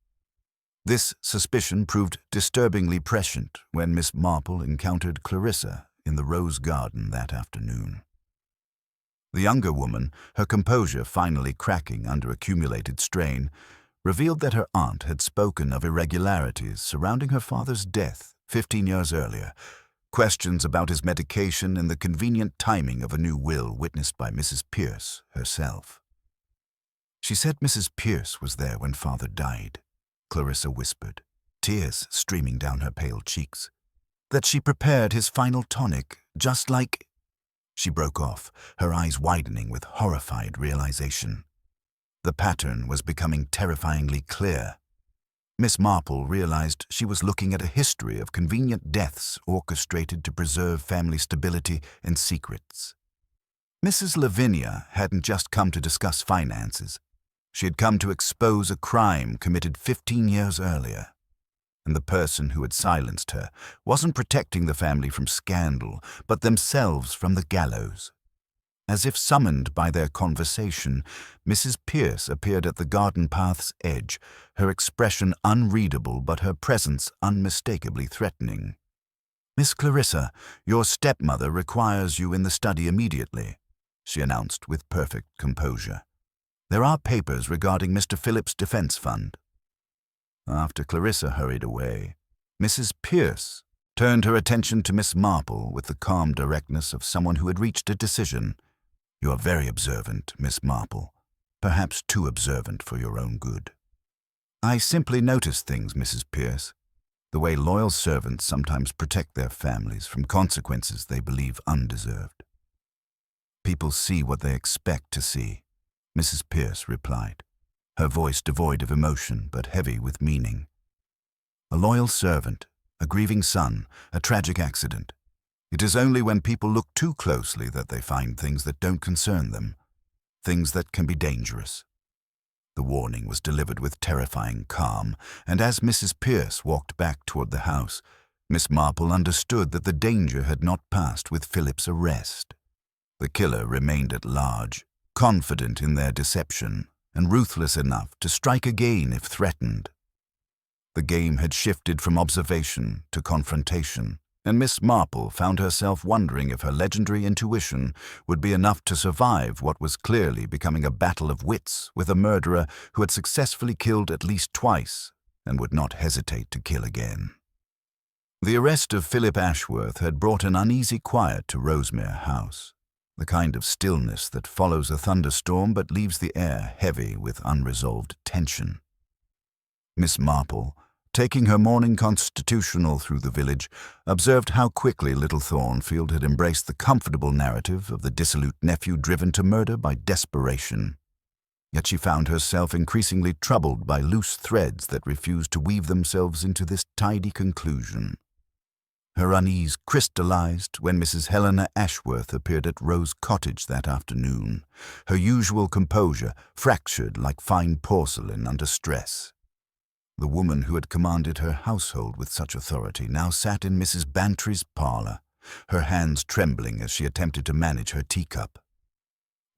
This suspicion proved disturbingly prescient when Miss Marple encountered Clarissa in the rose garden that afternoon. The younger woman, her composure finally cracking under accumulated strain, revealed that her aunt had spoken of irregularities surrounding her father's death 15 years earlier, questions about his medication and the convenient timing of a new will witnessed by Mrs. Pierce herself. "She said Mrs. Pierce was there when father died," Clarissa whispered, tears streaming down her pale cheeks. "That she prepared his final tonic, just like—" She broke off, her eyes widening with horrified realization. The pattern was becoming terrifyingly clear. Miss Marple realized she was looking at a history of convenient deaths orchestrated to preserve family stability and secrets. Mrs. Lavinia hadn't just come to discuss finances. She had come to expose a crime committed 15 years earlier. And the person who had silenced her wasn't protecting the family from scandal, but themselves from the gallows. As if summoned by their conversation, Mrs. Pierce appeared at the garden path's edge, her expression unreadable but her presence unmistakably threatening. "Miss Clarissa, your stepmother requires you in the study immediately," she announced with perfect composure. There are papers regarding Mr. Phillips' defense fund." After Clarissa hurried away, Mrs. Pierce turned her attention to Miss Marple with the calm directness of someone who had reached a decision. "You are very observant, Miss Marple, perhaps too observant for your own good." "I simply notice things, Mrs. Pierce, the way loyal servants sometimes protect their families from consequences they believe undeserved." "People see what they expect to see," Mrs. Pierce replied, her voice devoid of emotion but heavy with meaning. "A loyal servant, a grieving son, a tragic accident. It is only when people look too closely that they find things that don't concern them, things that can be dangerous." The warning was delivered with terrifying calm, and as Mrs. Pierce walked back toward the house, Miss Marple understood that the danger had not passed with Philip's arrest. The killer remained at large, confident in their deception, and ruthless enough to strike again if threatened. The game had shifted from observation to confrontation, and Miss Marple found herself wondering if her legendary intuition would be enough to survive what was clearly becoming a battle of wits with a murderer who had successfully killed at least twice and would not hesitate to kill again. The arrest of Philip Ashworth had brought an uneasy quiet to Rosemere House, the kind of stillness that follows a thunderstorm but leaves the air heavy with unresolved tension. Miss Marple, taking her morning constitutional through the village, observed how quickly little Thornfield had embraced the comfortable narrative of the dissolute nephew driven to murder by desperation. Yet she found herself increasingly troubled by loose threads that refused to weave themselves into this tidy conclusion. Her unease crystallized when Mrs. Helena Ashworth appeared at Rose Cottage that afternoon, her usual composure fractured like fine porcelain under stress. The woman who had commanded her household with such authority now sat in Mrs. Bantry's parlor, her hands trembling as she attempted to manage her teacup.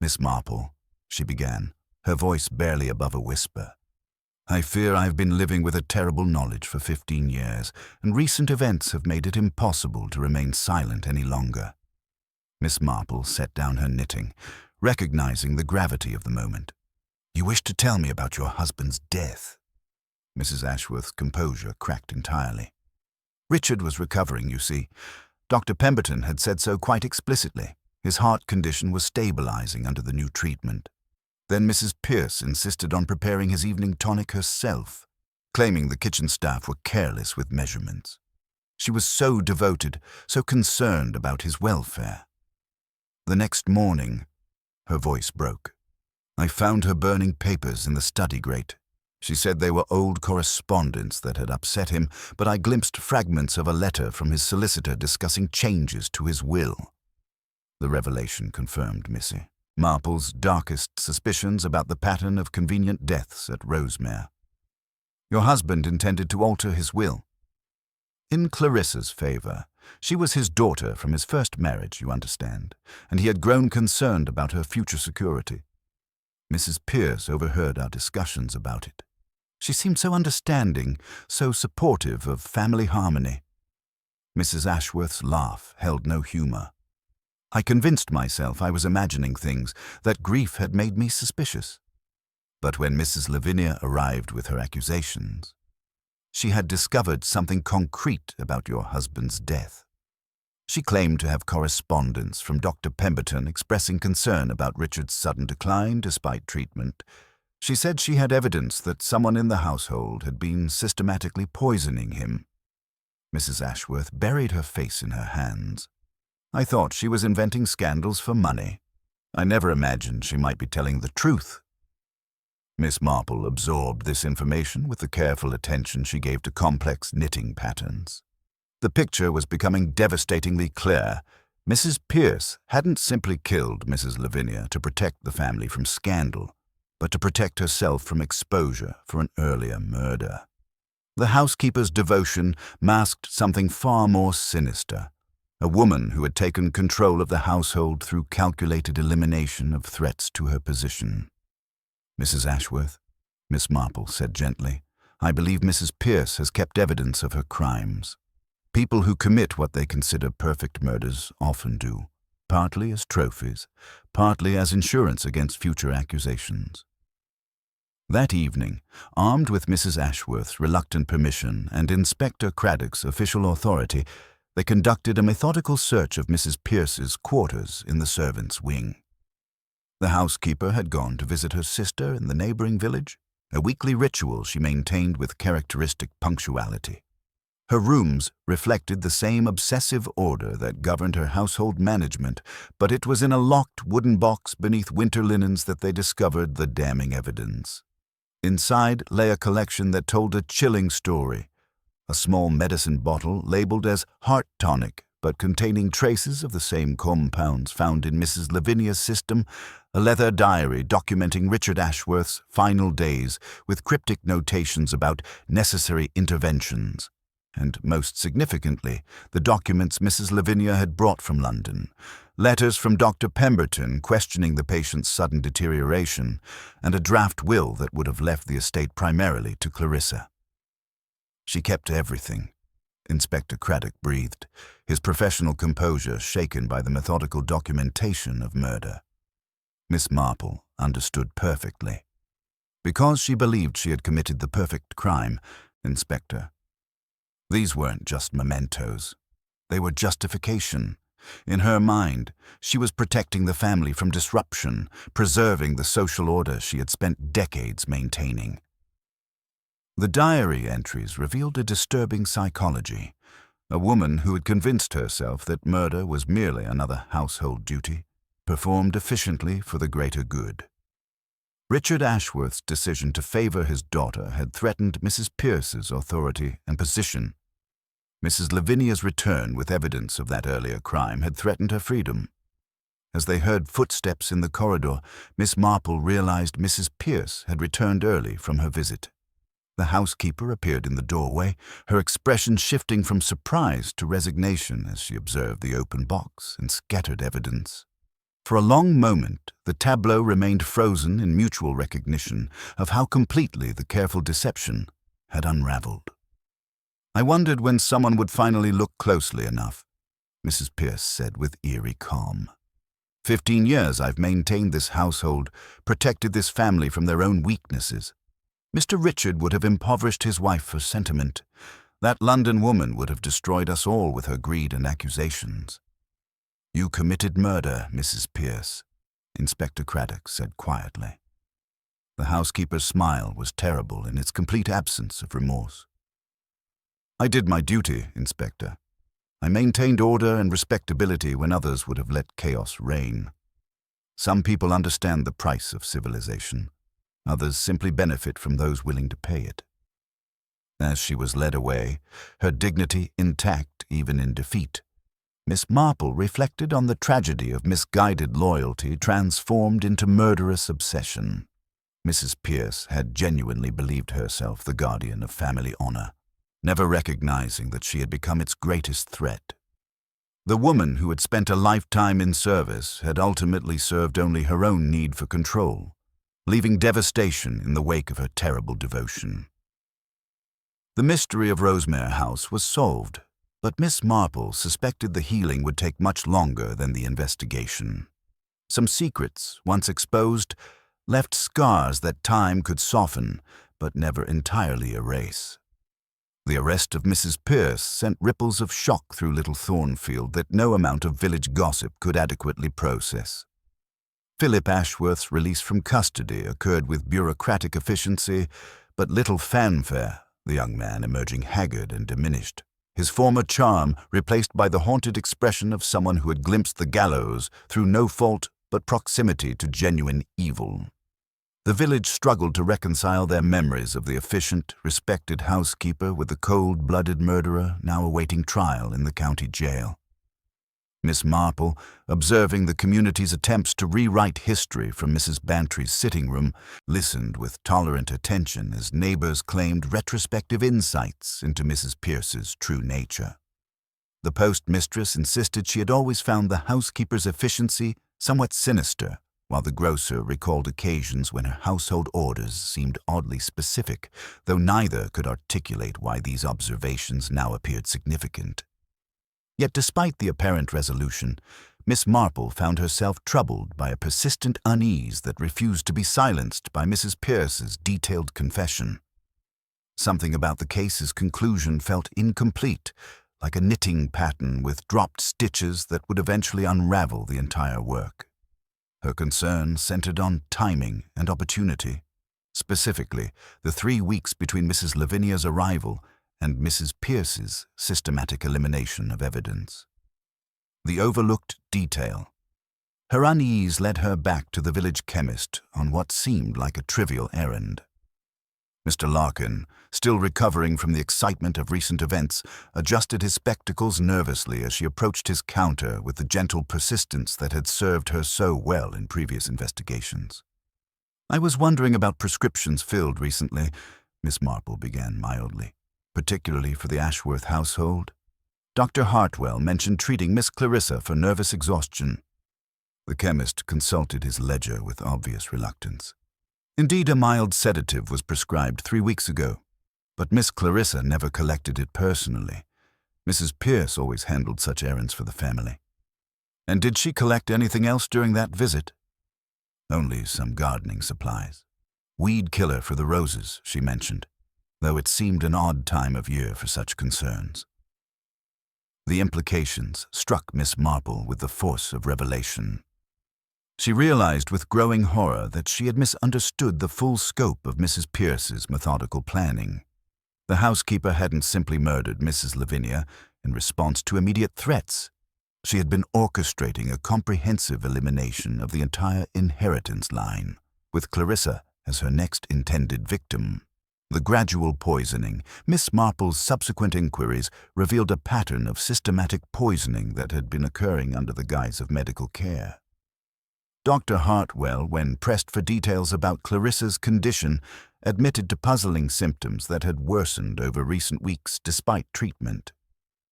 "Miss Marple," she began, her voice barely above a whisper, "I fear I've been living with a terrible knowledge for 15 years, and recent events have made it impossible to remain silent any longer." Miss Marple set down her knitting, recognizing the gravity of the moment. "You wish to tell me about your husband's death?" Mrs. Ashworth's composure cracked entirely. "Richard was recovering, you see. Dr. Pemberton had said so quite explicitly. His heart condition was stabilizing under the new treatment. Then Mrs. Pierce insisted on preparing his evening tonic herself, claiming the kitchen staff were careless with measurements. She was so devoted, so concerned about his welfare. The next morning," her voice broke, "I found her burning papers in the study grate. She said they were old correspondence that had upset him, but I glimpsed fragments of a letter from his solicitor discussing changes to his will." The revelation confirmed Missy Marple's darkest suspicions about the pattern of convenient deaths at Rosemere. "Your husband intended to alter his will?" "In Clarissa's favor. She was his daughter from his first marriage, you understand, and he had grown concerned about her future security. Mrs. Pierce overheard our discussions about it. She seemed so understanding, so supportive of family harmony." Mrs. Ashworth's laugh held no humor. "I convinced myself I was imagining things, that grief had made me suspicious. But when Mrs. Lavinia arrived with her accusations, she had discovered something concrete about your husband's death. She claimed to have correspondence from Dr. Pemberton expressing concern about Richard's sudden decline despite treatment. She said she had evidence that someone in the household had been systematically poisoning him." Mrs. Ashworth buried her face in her hands. "I thought she was inventing scandals for money. I never imagined she might be telling the truth." Miss Marple absorbed this information with the careful attention she gave to complex knitting patterns. The picture was becoming devastatingly clear. Mrs. Pierce hadn't simply killed Mrs. Lavinia to protect the family from scandal, but to protect herself from exposure for an earlier murder. The housekeeper's devotion masked something far more sinister, a woman who had taken control of the household through calculated elimination of threats to her position. "Mrs. Ashworth," Miss Marple said gently, "I believe Mrs. Pierce has kept evidence of her crimes. People who commit what they consider perfect murders often do, partly as trophies, partly as insurance against future accusations. That evening, armed with Mrs. Ashworth's reluctant permission and Inspector Craddock's official authority, they conducted a methodical search of Mrs. Pierce's quarters in the servants' wing. The housekeeper had gone to visit her sister in the neighboring village, a weekly ritual she maintained with characteristic punctuality. Her rooms reflected the same obsessive order that governed her household management, but it was in a locked wooden box beneath winter linens that they discovered the damning evidence. Inside lay a collection that told a chilling story. A small medicine bottle labeled as heart tonic, but containing traces of the same compounds found in Mrs. Lavinia's system, a leather diary documenting Richard Ashworth's final days with cryptic notations about necessary interventions, and most significantly, the documents Mrs. Lavinia had brought from London, letters from Dr. Pemberton questioning the patient's sudden deterioration, and a draft will that would have left the estate primarily to Clarissa. She kept everything. Inspector Craddock breathed, his professional composure shaken by the methodical documentation of murder. Miss Marple understood perfectly. Because she believed she had committed the perfect crime, Inspector, these weren't just mementos. They were justification. In her mind, she was protecting the family from disruption, preserving the social order she had spent decades maintaining. The diary entries revealed a disturbing psychology. A woman who had convinced herself that murder was merely another household duty, performed efficiently for the greater good. Richard Ashworth's decision to favor his daughter had threatened Mrs. Pierce's authority and position. Mrs. Lavinia's return with evidence of that earlier crime had threatened her freedom. As they heard footsteps in the corridor, Miss Marple realized Mrs. Pierce had returned early from her visit. The housekeeper appeared in the doorway, her expression shifting from surprise to resignation as she observed the open box and scattered evidence. For a long moment, the tableau remained frozen in mutual recognition of how completely the careful deception had unraveled. "I wondered when someone would finally look closely enough," Mrs. Pierce said with eerie calm. 15 years I've maintained this household, protected this family from their own weaknesses. Mr. Richard would have impoverished his wife for sentiment. That London woman would have destroyed us all with her greed and accusations. "You committed murder, Mrs. Pierce," Inspector Craddock said quietly. The housekeeper's smile was terrible in its complete absence of remorse. "I did my duty, Inspector. I maintained order and respectability when others would have let chaos reign. Some people understand the price of civilization. Others simply benefit from those willing to pay it." As she was led away, her dignity intact even in defeat, Miss Marple reflected on the tragedy of misguided loyalty transformed into murderous obsession. Mrs. Pierce had genuinely believed herself the guardian of family honor, never recognizing that she had become its greatest threat. The woman who had spent a lifetime in service had ultimately served only her own need for control, leaving devastation in the wake of her terrible devotion. The mystery of Rosemere House was solved, but Miss Marple suspected the healing would take much longer than the investigation. Some secrets, once exposed, left scars that time could soften, but never entirely erase. The arrest of Mrs. Pierce sent ripples of shock through Little Thornfield that no amount of village gossip could adequately process. Philip Ashworth's release from custody occurred with bureaucratic efficiency, but little fanfare, the young man emerging haggard and diminished, his former charm replaced by the haunted expression of someone who had glimpsed the gallows through no fault but proximity to genuine evil. The village struggled to reconcile their memories of the efficient, respected housekeeper with the cold-blooded murderer now awaiting trial in the county jail. Miss Marple, observing the community's attempts to rewrite history from Mrs. Bantry's sitting room, listened with tolerant attention as neighbors claimed retrospective insights into Mrs. Pierce's true nature. The postmistress insisted she had always found the housekeeper's efficiency somewhat sinister, while the grocer recalled occasions when her household orders seemed oddly specific, though neither could articulate why these observations now appeared significant. Yet despite the apparent resolution, Miss Marple found herself troubled by a persistent unease that refused to be silenced by Mrs. Pierce's detailed confession. Something about the case's conclusion felt incomplete, like a knitting pattern with dropped stitches that would eventually unravel the entire work. Her concern centered on timing and opportunity, specifically the 3 weeks between Mrs. Lavinia's arrival and Mrs. Pierce's systematic elimination of evidence. The overlooked detail. Her unease led her back to the village chemist on what seemed like a trivial errand. Mr. Larkin, still recovering from the excitement of recent events, adjusted his spectacles nervously as she approached his counter with the gentle persistence that had served her so well in previous investigations. "I was wondering about prescriptions filled recently," Miss Marple began mildly, "particularly for the Ashworth household. Dr. Hartwell mentioned treating Miss Clarissa for nervous exhaustion." The chemist consulted his ledger with obvious reluctance. "Indeed, a mild sedative was prescribed 3 weeks ago, but Miss Clarissa never collected it personally. Mrs. Pierce always handled such errands for the family." "And did she collect anything else during that visit?" "Only some gardening supplies. Weed killer for the roses," she mentioned, though it seemed an odd time of year for such concerns. The implications struck Miss Marple with the force of revelation. She realized with growing horror that she had misunderstood the full scope of Mrs. Pierce's methodical planning. The housekeeper hadn't simply murdered Mrs. Lavinia in response to immediate threats. She had been orchestrating a comprehensive elimination of the entire inheritance line, with Clarissa as her next intended victim. The gradual poisoning, Miss Marple's subsequent inquiries revealed a pattern of systematic poisoning that had been occurring under the guise of medical care. Dr. Hartwell, when pressed for details about Clarissa's condition, admitted to puzzling symptoms that had worsened over recent weeks despite treatment.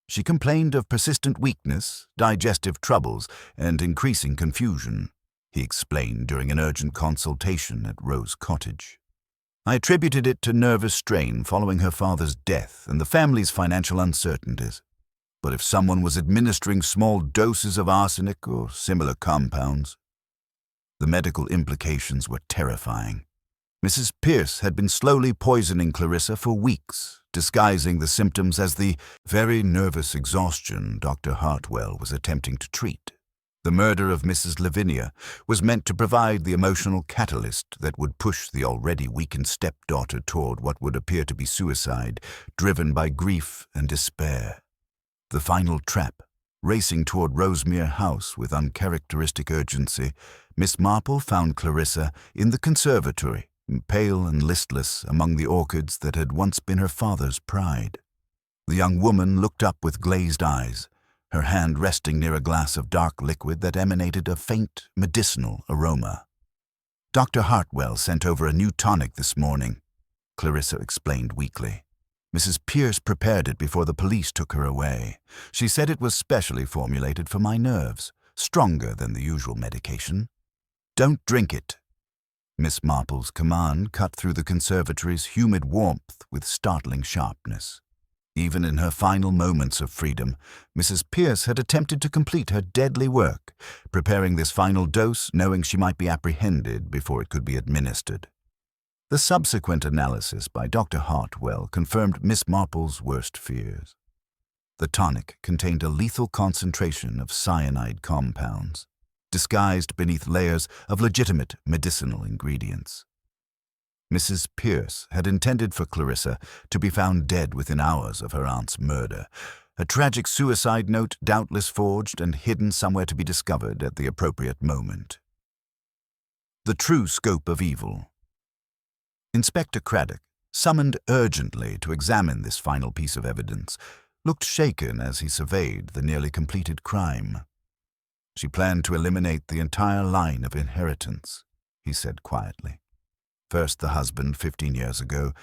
She complained of persistent weakness, digestive troubles, and increasing confusion, he explained during an urgent consultation at Rose Cottage. "I attributed it to nervous strain following her father's death and the family's financial uncertainties. But if someone was administering small doses of arsenic or similar compounds..." The medical implications were terrifying. Mrs. Pierce had been slowly poisoning Clarissa for weeks, disguising the symptoms as the very nervous exhaustion Dr. Hartwell was attempting to treat. The murder of Mrs. Lavinia was meant to provide the emotional catalyst that would push the already weakened stepdaughter toward what would appear to be suicide, driven by grief and despair. The final trap, racing toward Rosemere House with uncharacteristic urgency, Miss Marple found Clarissa in the conservatory, pale and listless among the orchids that had once been her father's pride. The young woman looked up with glazed eyes, her hand resting near a glass of dark liquid that emanated a faint, medicinal aroma. "Dr. Hartwell sent over a new tonic this morning," Clarissa explained weakly. "Mrs. Pierce prepared it before the police took her away. She said it was specially formulated for my nerves, stronger than the usual medication. Don't drink it." Miss Marple's command cut through the conservatory's humid warmth with startling sharpness. Even in her final moments of freedom, Mrs. Pierce had attempted to complete her deadly work, preparing this final dose knowing she might be apprehended before it could be administered. The subsequent analysis by Dr. Hartwell confirmed Miss Marple's worst fears. The tonic contained a lethal concentration of cyanide compounds, disguised beneath layers of legitimate medicinal ingredients. Mrs. Pierce had intended for Clarissa to be found dead within hours of her aunt's murder, a tragic suicide note doubtless forged and hidden somewhere to be discovered at the appropriate moment. The true scope of evil. Inspector Craddock, summoned urgently to examine this final piece of evidence, looked shaken as he surveyed the nearly completed crime. "She planned to eliminate the entire line of inheritance," he said quietly. "First the husband 15 years ago,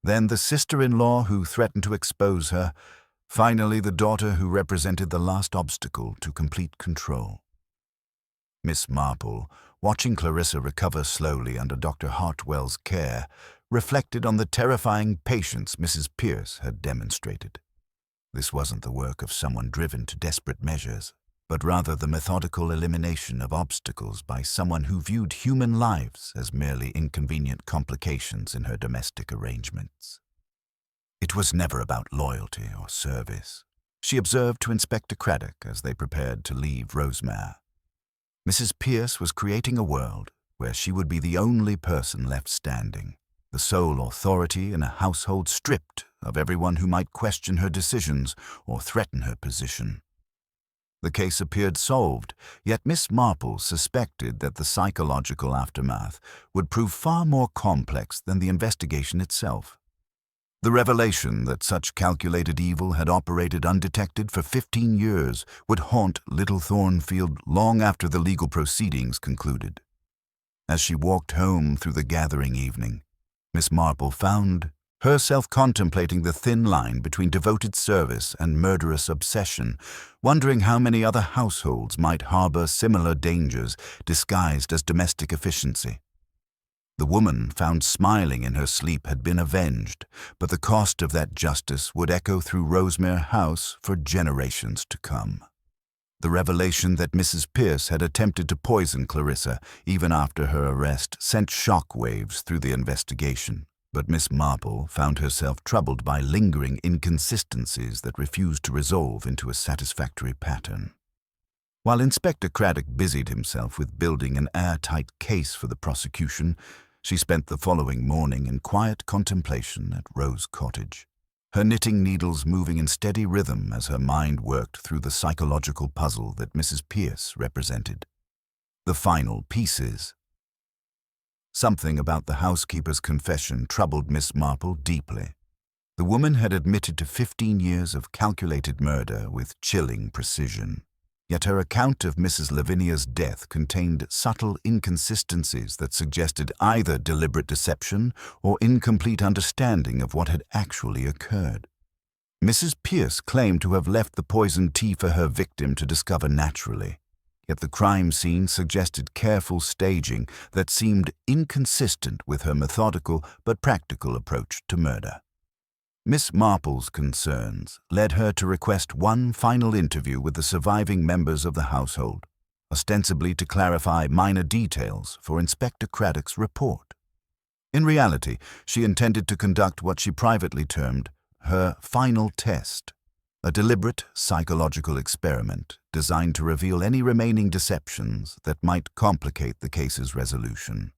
then the sister-in-law who threatened to expose her, finally the daughter who represented the last obstacle to complete control." Miss Marple, watching Clarissa recover slowly under Dr. Hartwell's care, reflected on the terrifying patience Mrs. Pierce had demonstrated. This wasn't the work of someone driven to desperate measures. but rather the methodical elimination of obstacles by someone who viewed human lives as merely inconvenient complications in her domestic arrangements. It was never about loyalty or service, she observed to Inspector Craddock as they prepared to leave Rosemere. Mrs. Pierce was creating a world where she would be the only person left standing, the sole authority in a household stripped of everyone who might question her decisions or threaten her position. The case appeared solved, yet Miss Marple suspected that the psychological aftermath would prove far more complex than the investigation itself. The revelation that such calculated evil had operated undetected for 15 years would haunt Little Thornfield long after the legal proceedings concluded. As she walked home through the gathering evening, Miss Marple found herself contemplating the thin line between devoted service and murderous obsession, wondering how many other households might harbor similar dangers disguised as domestic efficiency. The woman found smiling in her sleep had been avenged, but the cost of that justice would echo through Rosemere House for generations to come. The revelation that Mrs. Pierce had attempted to poison Clarissa even after her arrest sent shock waves through the investigation, but Miss Marple found herself troubled by lingering inconsistencies that refused to resolve into a satisfactory pattern. While Inspector Craddock busied himself with building an airtight case for the prosecution, she spent the following morning in quiet contemplation at Rose Cottage, her knitting needles moving in steady rhythm as her mind worked through the psychological puzzle that Mrs. Pierce represented. The final pieces. Something about the housekeeper's confession troubled Miss Marple deeply. The woman had admitted to 15 years of calculated murder with chilling precision. Yet her account of Mrs. Lavinia's death contained subtle inconsistencies that suggested either deliberate deception or incomplete understanding of what had actually occurred. Mrs. Pierce claimed to have left the poisoned tea for her victim to discover naturally, yet the crime scene suggested careful staging that seemed inconsistent with her methodical but practical approach to murder. Miss Marple's concerns led her to request one final interview with the surviving members of the household, ostensibly to clarify minor details for Inspector Craddock's report. In reality, she intended to conduct what she privately termed her final test, a deliberate psychological experiment designed to reveal any remaining deceptions that might complicate the case's resolution.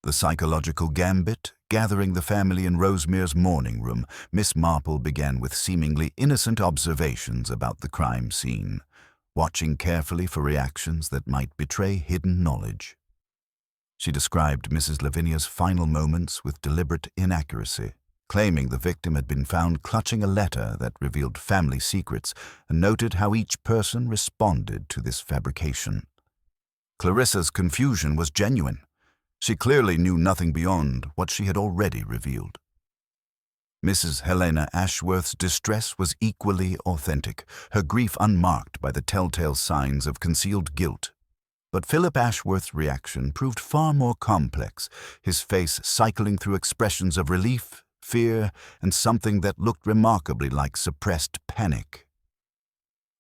The psychological gambit, gathering the family in Rosemere's morning room, Miss Marple began with seemingly innocent observations about the crime scene, watching carefully for reactions that might betray hidden knowledge. She described Mrs. Lavinia's final moments with deliberate inaccuracy, claiming the victim had been found clutching a letter that revealed family secrets, and noted how each person responded to this fabrication. Clarissa's confusion was genuine. She clearly knew nothing beyond what she had already revealed. Mrs. Helena Ashworth's distress was equally authentic, her grief unmarked by the telltale signs of concealed guilt. But Philip Ashworth's reaction proved far more complex, his face cycling through expressions of relief, fear, and something that looked remarkably like suppressed panic.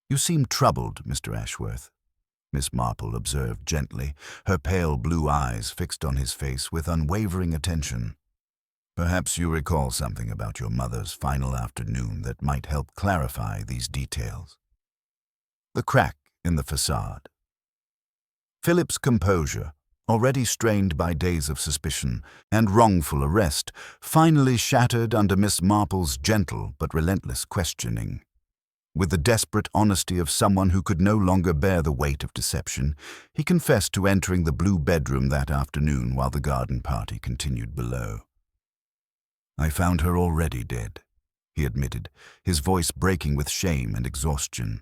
"You seem troubled, Mr. Ashworth," Miss Marple observed gently, her pale blue eyes fixed on his face with unwavering attention. "Perhaps you recall something about your mother's final afternoon that might help clarify these details." The crack in the facade. Philip's composure, already strained by days of suspicion and wrongful arrest, finally shattered under Miss Marple's gentle but relentless questioning. With the desperate honesty of someone who could no longer bear the weight of deception, he confessed to entering the blue bedroom that afternoon while the garden party continued below. "I found her already dead," he admitted, his voice breaking with shame and exhaustion.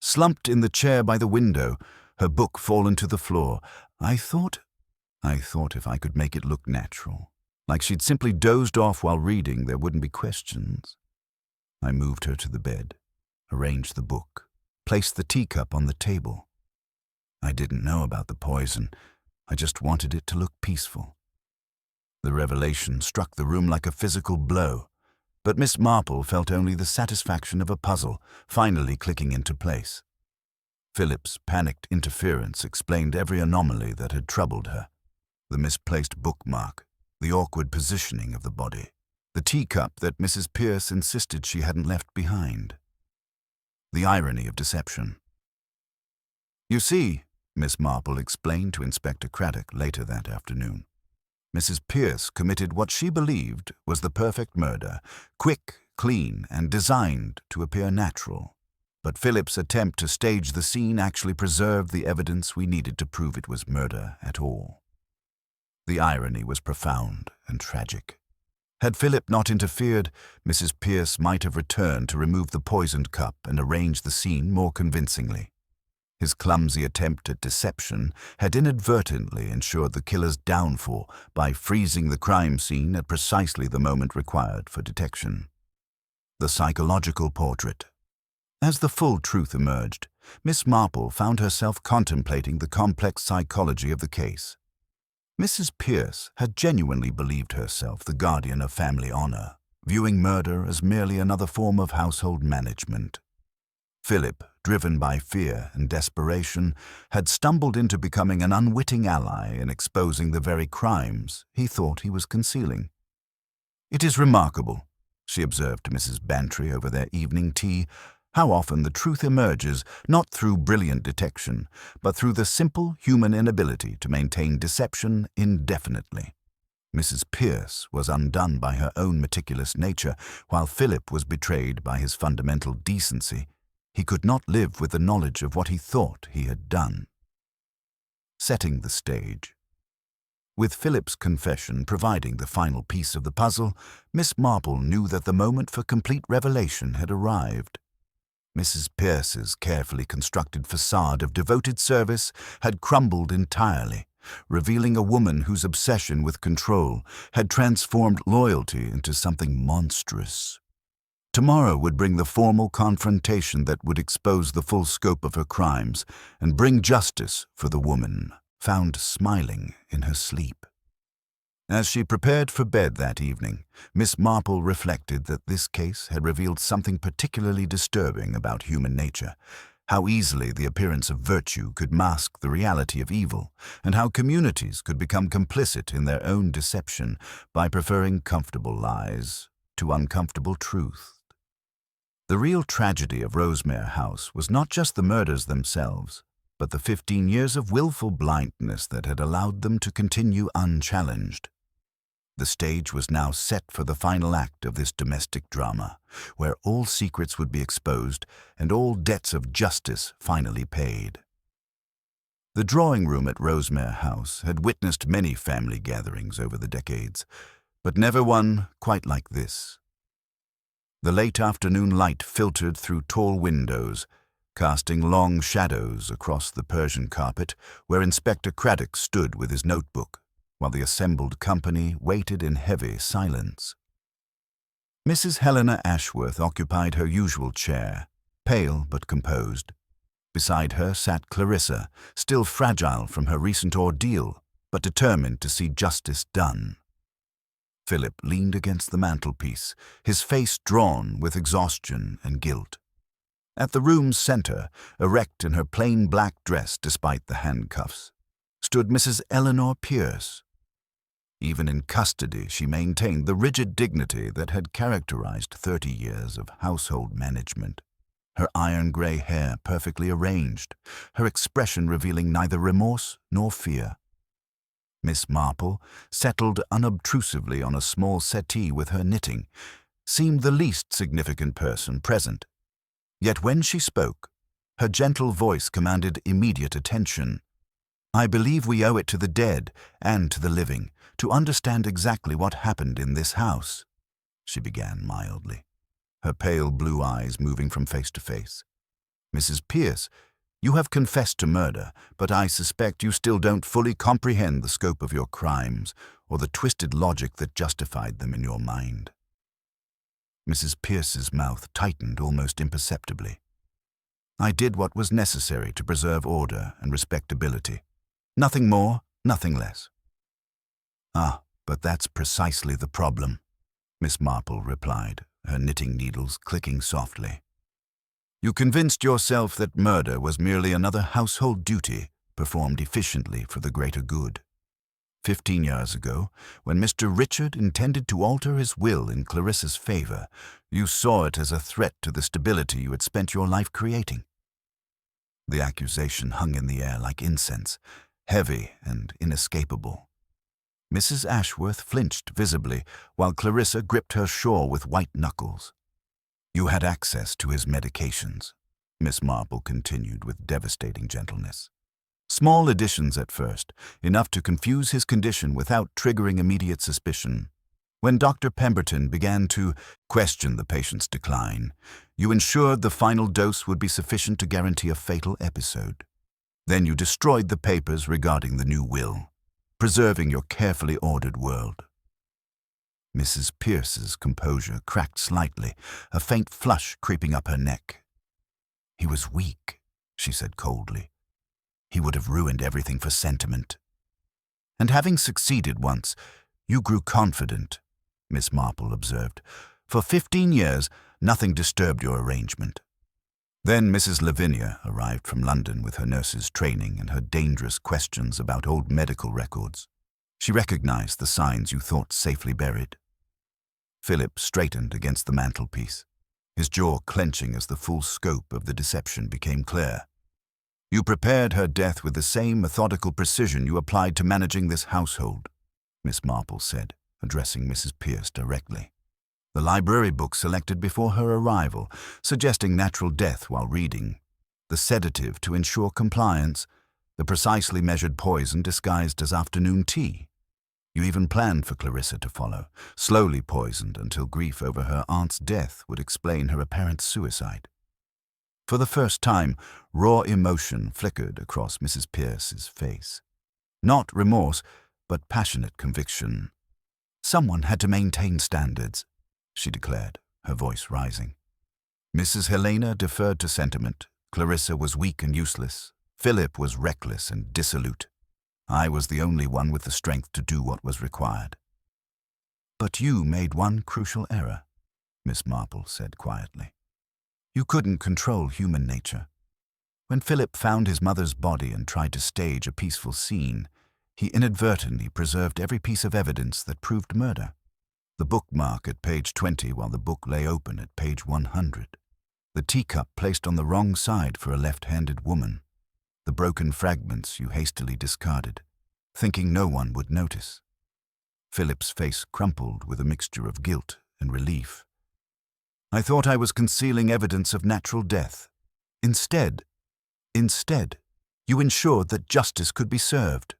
Slumped in the chair by the window, her book fallen to the floor, I thought if I could make it look natural, like she'd simply dozed off while reading, there wouldn't be questions. I moved her to the bed, arranged the book, placed the teacup on the table. I didn't know about the poison. I just wanted it to look peaceful. The revelation struck the room like a physical blow, but Miss Marple felt only the satisfaction of a puzzle finally clicking into place. Philip's panicked interference explained every anomaly that had troubled her. The misplaced bookmark, the awkward positioning of the body, the teacup that Mrs. Pierce insisted she hadn't left behind. The irony of deception. "You see," Miss Marple explained to Inspector Craddock later that afternoon, Mrs. Pierce committed what she believed was the perfect murder, quick, clean, and designed to appear natural. But Philip's attempt to stage the scene actually preserved the evidence we needed to prove it was murder at all. The irony was profound and tragic. Had Philip not interfered, Mrs. Pierce might have returned to remove the poisoned cup and arrange the scene more convincingly. His clumsy attempt at deception had inadvertently ensured the killer's downfall by freezing the crime scene at precisely the moment required for detection. The psychological portrait. As the full truth emerged, Miss Marple found herself contemplating the complex psychology of the case. Mrs. Pierce had genuinely believed herself the guardian of family honor, viewing murder as merely another form of household management. Philip, driven by fear and desperation, had stumbled into becoming an unwitting ally in exposing the very crimes he thought he was concealing. "It is remarkable," she observed to Mrs. Bantry over their evening tea, "how often the truth emerges not through brilliant detection, but through the simple human inability to maintain deception indefinitely." Mrs. Pierce was undone by her own meticulous nature, while Philip was betrayed by his fundamental decency. He could not live with the knowledge of what he thought he had done. Setting the stage. With Philip's confession providing the final piece of the puzzle, Miss Marple knew that the moment for complete revelation had arrived. Mrs. Pierce's carefully constructed facade of devoted service had crumbled entirely, revealing a woman whose obsession with control had transformed loyalty into something monstrous. Tomorrow would bring the formal confrontation that would expose the full scope of her crimes and bring justice for the woman found smiling in her sleep. As she prepared for bed that evening, Miss Marple reflected that this case had revealed something particularly disturbing about human nature, how easily the appearance of virtue could mask the reality of evil, and how communities could become complicit in their own deception by preferring comfortable lies to uncomfortable truth. The real tragedy of Rosemere House was not just the murders themselves, but the 15 years of willful blindness that had allowed them to continue unchallenged. The stage was now set for the final act of this domestic drama, where all secrets would be exposed and all debts of justice finally paid. The drawing room at Rosemere House had witnessed many family gatherings over the decades, but never one quite like this. The late afternoon light filtered through tall windows, casting long shadows across the Persian carpet where Inspector Craddock stood with his notebook, while the assembled company waited in heavy silence. Mrs. Helena Ashworth occupied her usual chair, pale but composed. Beside her sat Clarissa, still fragile from her recent ordeal, but determined to see justice done. Philip leaned against the mantelpiece, his face drawn with exhaustion and guilt. At the room's center, erect in her plain black dress despite the handcuffs, stood Mrs. Eleanor Pierce. Even in custody, she maintained the rigid dignity that had characterized 30 years of household management. Her iron-gray hair perfectly arranged, her expression revealing neither remorse nor fear. Miss Marple, settled unobtrusively on a small settee with her knitting, seemed the least significant person present. Yet when she spoke, her gentle voice commanded immediate attention. "I believe we owe it to the dead and to the living to understand exactly what happened in this house," she began mildly, her pale blue eyes moving from face to face. "Mrs. Pierce, you have confessed to murder, but I suspect you still don't fully comprehend the scope of your crimes or the twisted logic that justified them in your mind." Mrs. Pierce's mouth tightened almost imperceptibly. "I did what was necessary to preserve order and respectability. Nothing more, nothing less." "Ah, but that's precisely the problem," Miss Marple replied, her knitting needles clicking softly. You convinced yourself that murder was merely another household duty performed efficiently for the greater good. 15 years ago, when Mr. Richard intended to alter his will in Clarissa's favor, you saw it as a threat to the stability you had spent your life creating. The accusation hung in the air like incense, heavy and inescapable. Mrs. Ashworth flinched visibly, while Clarissa gripped her shawl with white knuckles. You had access to his medications, Miss Marple continued with devastating gentleness. Small additions at first, enough to confuse his condition without triggering immediate suspicion. When Dr. Pemberton began to question the patient's decline, you ensured the final dose would be sufficient to guarantee a fatal episode. Then you destroyed the papers regarding the new will, preserving your carefully ordered world. Mrs. Pierce's composure cracked slightly, a faint flush creeping up her neck. He was weak, she said coldly. He would have ruined everything for sentiment. And having succeeded once, you grew confident, Miss Marple observed. For 15 years, nothing disturbed your arrangement. Then Mrs. Lavinia arrived from London with her nurse's training and her dangerous questions about old medical records. She recognized the signs you thought safely buried. Philip straightened against the mantelpiece, his jaw clenching as the full scope of the deception became clear. You prepared her death with the same methodical precision you applied to managing this household, Miss Marple said, addressing Mrs. Pierce directly. The library book selected before her arrival, suggesting natural death while reading, the sedative to ensure compliance, the precisely measured poison disguised as afternoon tea. You even planned for Clarissa to follow, slowly poisoned until grief over her aunt's death would explain her apparent suicide. For the first time, raw emotion flickered across Mrs. Pierce's face. Not remorse, but passionate conviction. Someone had to maintain standards, she declared, her voice rising. Mrs. Helena deferred to sentiment. Clarissa was weak and useless. Philip was reckless and dissolute. I was the only one with the strength to do what was required. But you made one crucial error, Miss Marple said quietly. You couldn't control human nature. When Philip found his mother's body and tried to stage a peaceful scene, he inadvertently preserved every piece of evidence that proved murder. The bookmark at page 20 while the book lay open at page 100. The teacup placed on the wrong side for a left-handed woman. The broken fragments you hastily discarded, thinking no one would notice. Philip's face crumpled with a mixture of guilt and relief. I thought I was concealing evidence of natural death. Instead, you ensured that justice could be served,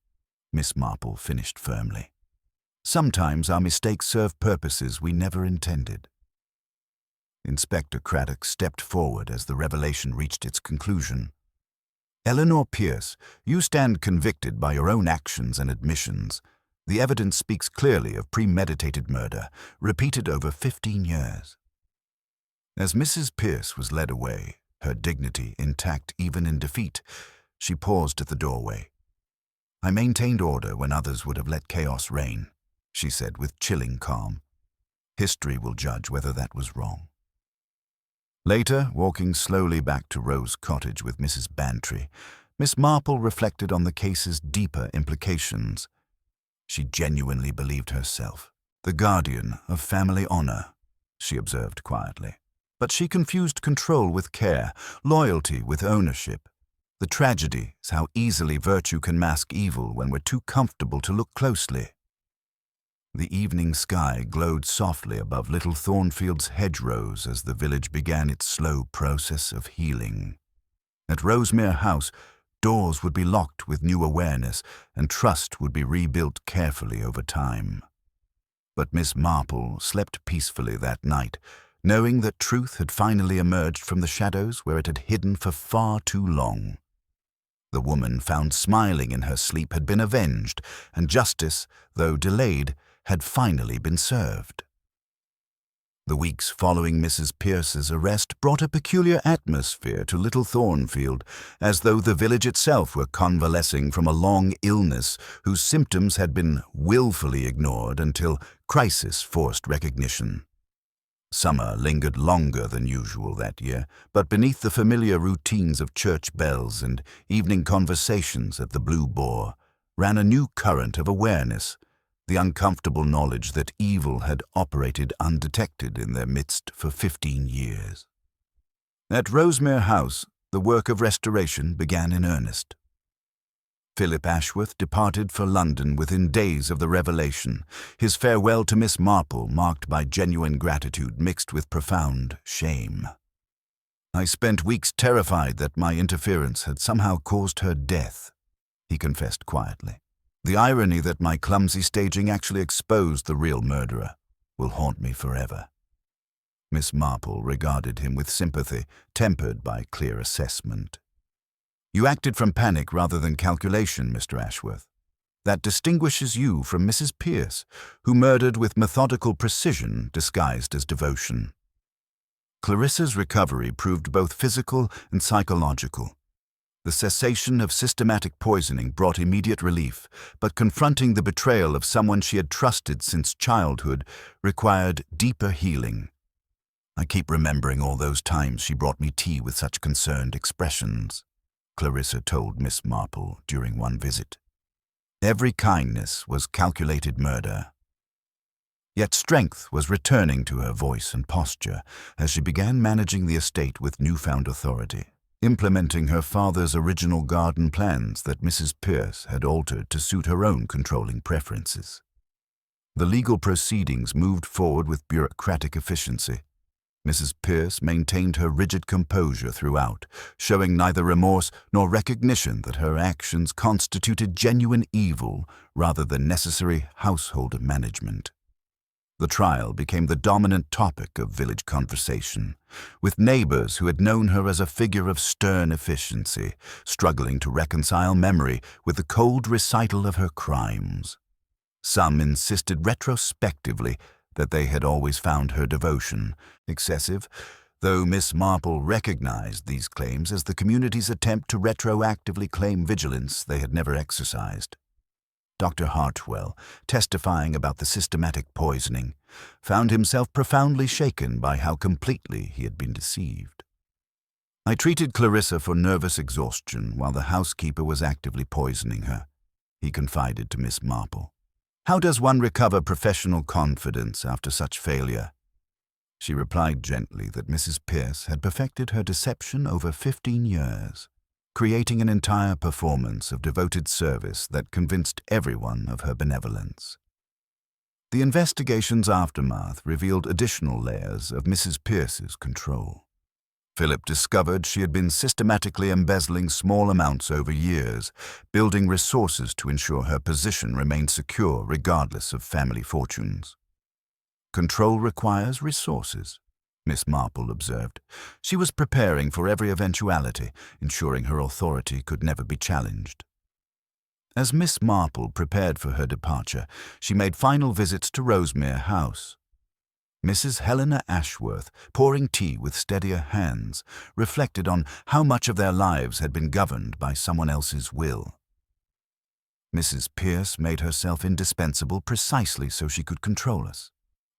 Miss Marple finished firmly. Sometimes our mistakes serve purposes we never intended. Inspector Craddock stepped forward as the revelation reached its conclusion. Eleanor Pierce, you stand convicted by your own actions and admissions. The evidence speaks clearly of premeditated murder, repeated over 15 years. As Mrs. Pierce was led away, her dignity intact even in defeat, she paused at the doorway. I maintained order when others would have let chaos reign, she said with chilling calm. History will judge whether that was wrong. Later, walking slowly back to Rose Cottage with Mrs. Bantry, Miss Marple reflected on the case's deeper implications. She genuinely believed herself the guardian of family honor, she observed quietly. But she confused control with care, loyalty with ownership. The tragedy is how easily virtue can mask evil when we're too comfortable to look closely. The evening sky glowed softly above Little Thornfield's hedgerows as the village began its slow process of healing. At Rosemere House, doors would be locked with new awareness, and trust would be rebuilt carefully over time. But Miss Marple slept peacefully that night, knowing that truth had finally emerged from the shadows where it had hidden for far too long. The woman found smiling in her sleep had been avenged, and justice, though delayed, had finally been served. The weeks following Mrs. Pierce's arrest brought a peculiar atmosphere to Little Thornfield, as though the village itself were convalescing from a long illness whose symptoms had been willfully ignored until crisis forced recognition. Summer lingered longer than usual that year, but beneath the familiar routines of church bells and evening conversations at the Blue Boar ran a new current of awareness, the uncomfortable knowledge that evil had operated undetected in their midst for 15 years. At Rosemere House, the work of restoration began in earnest. Philip Ashworth departed for London within days of the revelation, his farewell to Miss Marple marked by genuine gratitude mixed with profound shame. "I spent weeks terrified that my interference had somehow caused her death," he confessed quietly. "The irony that my clumsy staging actually exposed the real murderer will haunt me forever." Miss Marple regarded him with sympathy, tempered by clear assessment. "You acted from panic rather than calculation, Mr. Ashworth. That distinguishes you from Mrs. Pierce, who murdered with methodical precision disguised as devotion." Clarissa's recovery proved both physical and psychological. The cessation of systematic poisoning brought immediate relief, but confronting the betrayal of someone she had trusted since childhood required deeper healing. "I keep remembering all those times she brought me tea with such concerned expressions," Clarissa told Miss Marple during one visit. Every kindness was calculated murder. Yet strength was returning to her voice and posture as she began managing the estate with newfound authority, implementing her father's original garden plans that Mrs. Pierce had altered to suit her own controlling preferences. The legal proceedings moved forward with bureaucratic efficiency. Mrs. Pierce maintained her rigid composure throughout, showing neither remorse nor recognition that her actions constituted genuine evil rather than necessary household management. The trial became the dominant topic of village conversation, with neighbors who had known her as a figure of stern efficiency struggling to reconcile memory with the cold recital of her crimes. Some insisted retrospectively that they had always found her devotion excessive, though Miss Marple recognized these claims as the community's attempt to retroactively claim vigilance they had never exercised. Dr. Hartwell, testifying about the systematic poisoning, found himself profoundly shaken by how completely he had been deceived. "I treated Clarissa for nervous exhaustion while the housekeeper was actively poisoning her," he confided to Miss Marple. "How does one recover professional confidence after such failure?" She replied gently that Mrs. Pierce had perfected her deception over 15 years, creating an entire performance of devoted service that convinced everyone of her benevolence. The investigation's aftermath revealed additional layers of Mrs. Pierce's control. Philip discovered she had been systematically embezzling small amounts over years, building resources to ensure her position remained secure regardless of family fortunes. "Control requires resources," Miss Marple observed. She was preparing for every eventuality, ensuring her authority could never be challenged. As Miss Marple prepared for her departure, she made final visits to Rosemere House. Mrs. Helena Ashworth, pouring tea with steadier hands, reflected on how much of their lives had been governed by someone else's will. "Mrs. Pierce made herself indispensable precisely so she could control us,"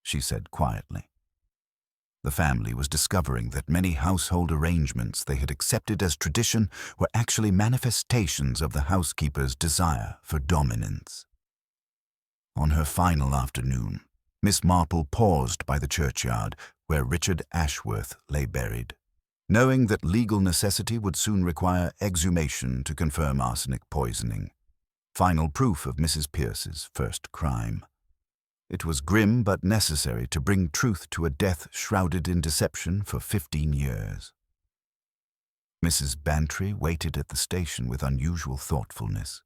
she said quietly. The family was discovering that many household arrangements they had accepted as tradition were actually manifestations of the housekeeper's desire for dominance. On her final afternoon, Miss Marple paused by the churchyard where Richard Ashworth lay buried, knowing that legal necessity would soon require exhumation to confirm arsenic poisoning, final proof of Mrs. Pierce's first crime. It was grim but necessary to bring truth to a death shrouded in deception for 15 years. Mrs. Bantry waited at the station with unusual thoughtfulness.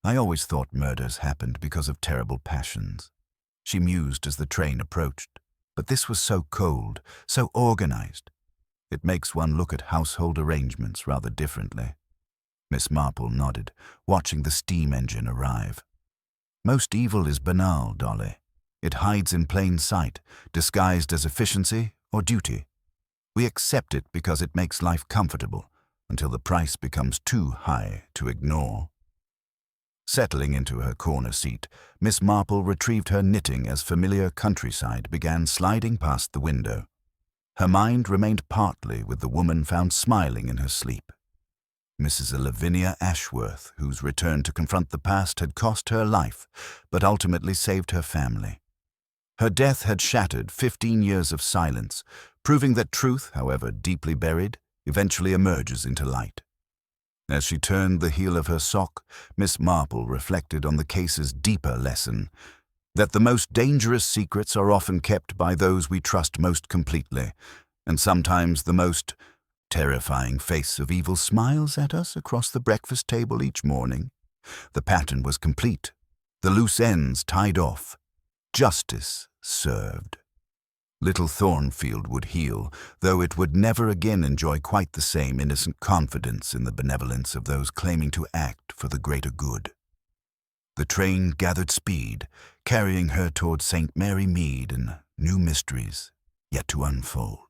"I always thought murders happened because of terrible passions," she mused as the train approached. "But this was so cold, so organized. It makes one look at household arrangements rather differently." Miss Marple nodded, watching the steam engine arrive. "Most evil is banal, Dolly. It hides in plain sight, disguised as efficiency or duty. We accept it because it makes life comfortable, until the price becomes too high to ignore." Settling into her corner seat, Miss Marple retrieved her knitting as familiar countryside began sliding past the window. Her mind remained partly with the woman found smiling in her sleep. Mrs. Lavinia Ashworth, whose return to confront the past had cost her life, but ultimately saved her family. Her death had shattered 15 years of silence, proving that truth, however deeply buried, eventually emerges into light. As she turned the heel of her sock, Miss Marple reflected on the case's deeper lesson, that the most dangerous secrets are often kept by those we trust most completely, and sometimes the most terrifying face of evil smiles at us across the breakfast table each morning. The pattern was complete, the loose ends tied off, justice served. Little Thornfield would heal, though it would never again enjoy quite the same innocent confidence in the benevolence of those claiming to act for the greater good. The train gathered speed, carrying her toward St. Mary Mead and new mysteries yet to unfold.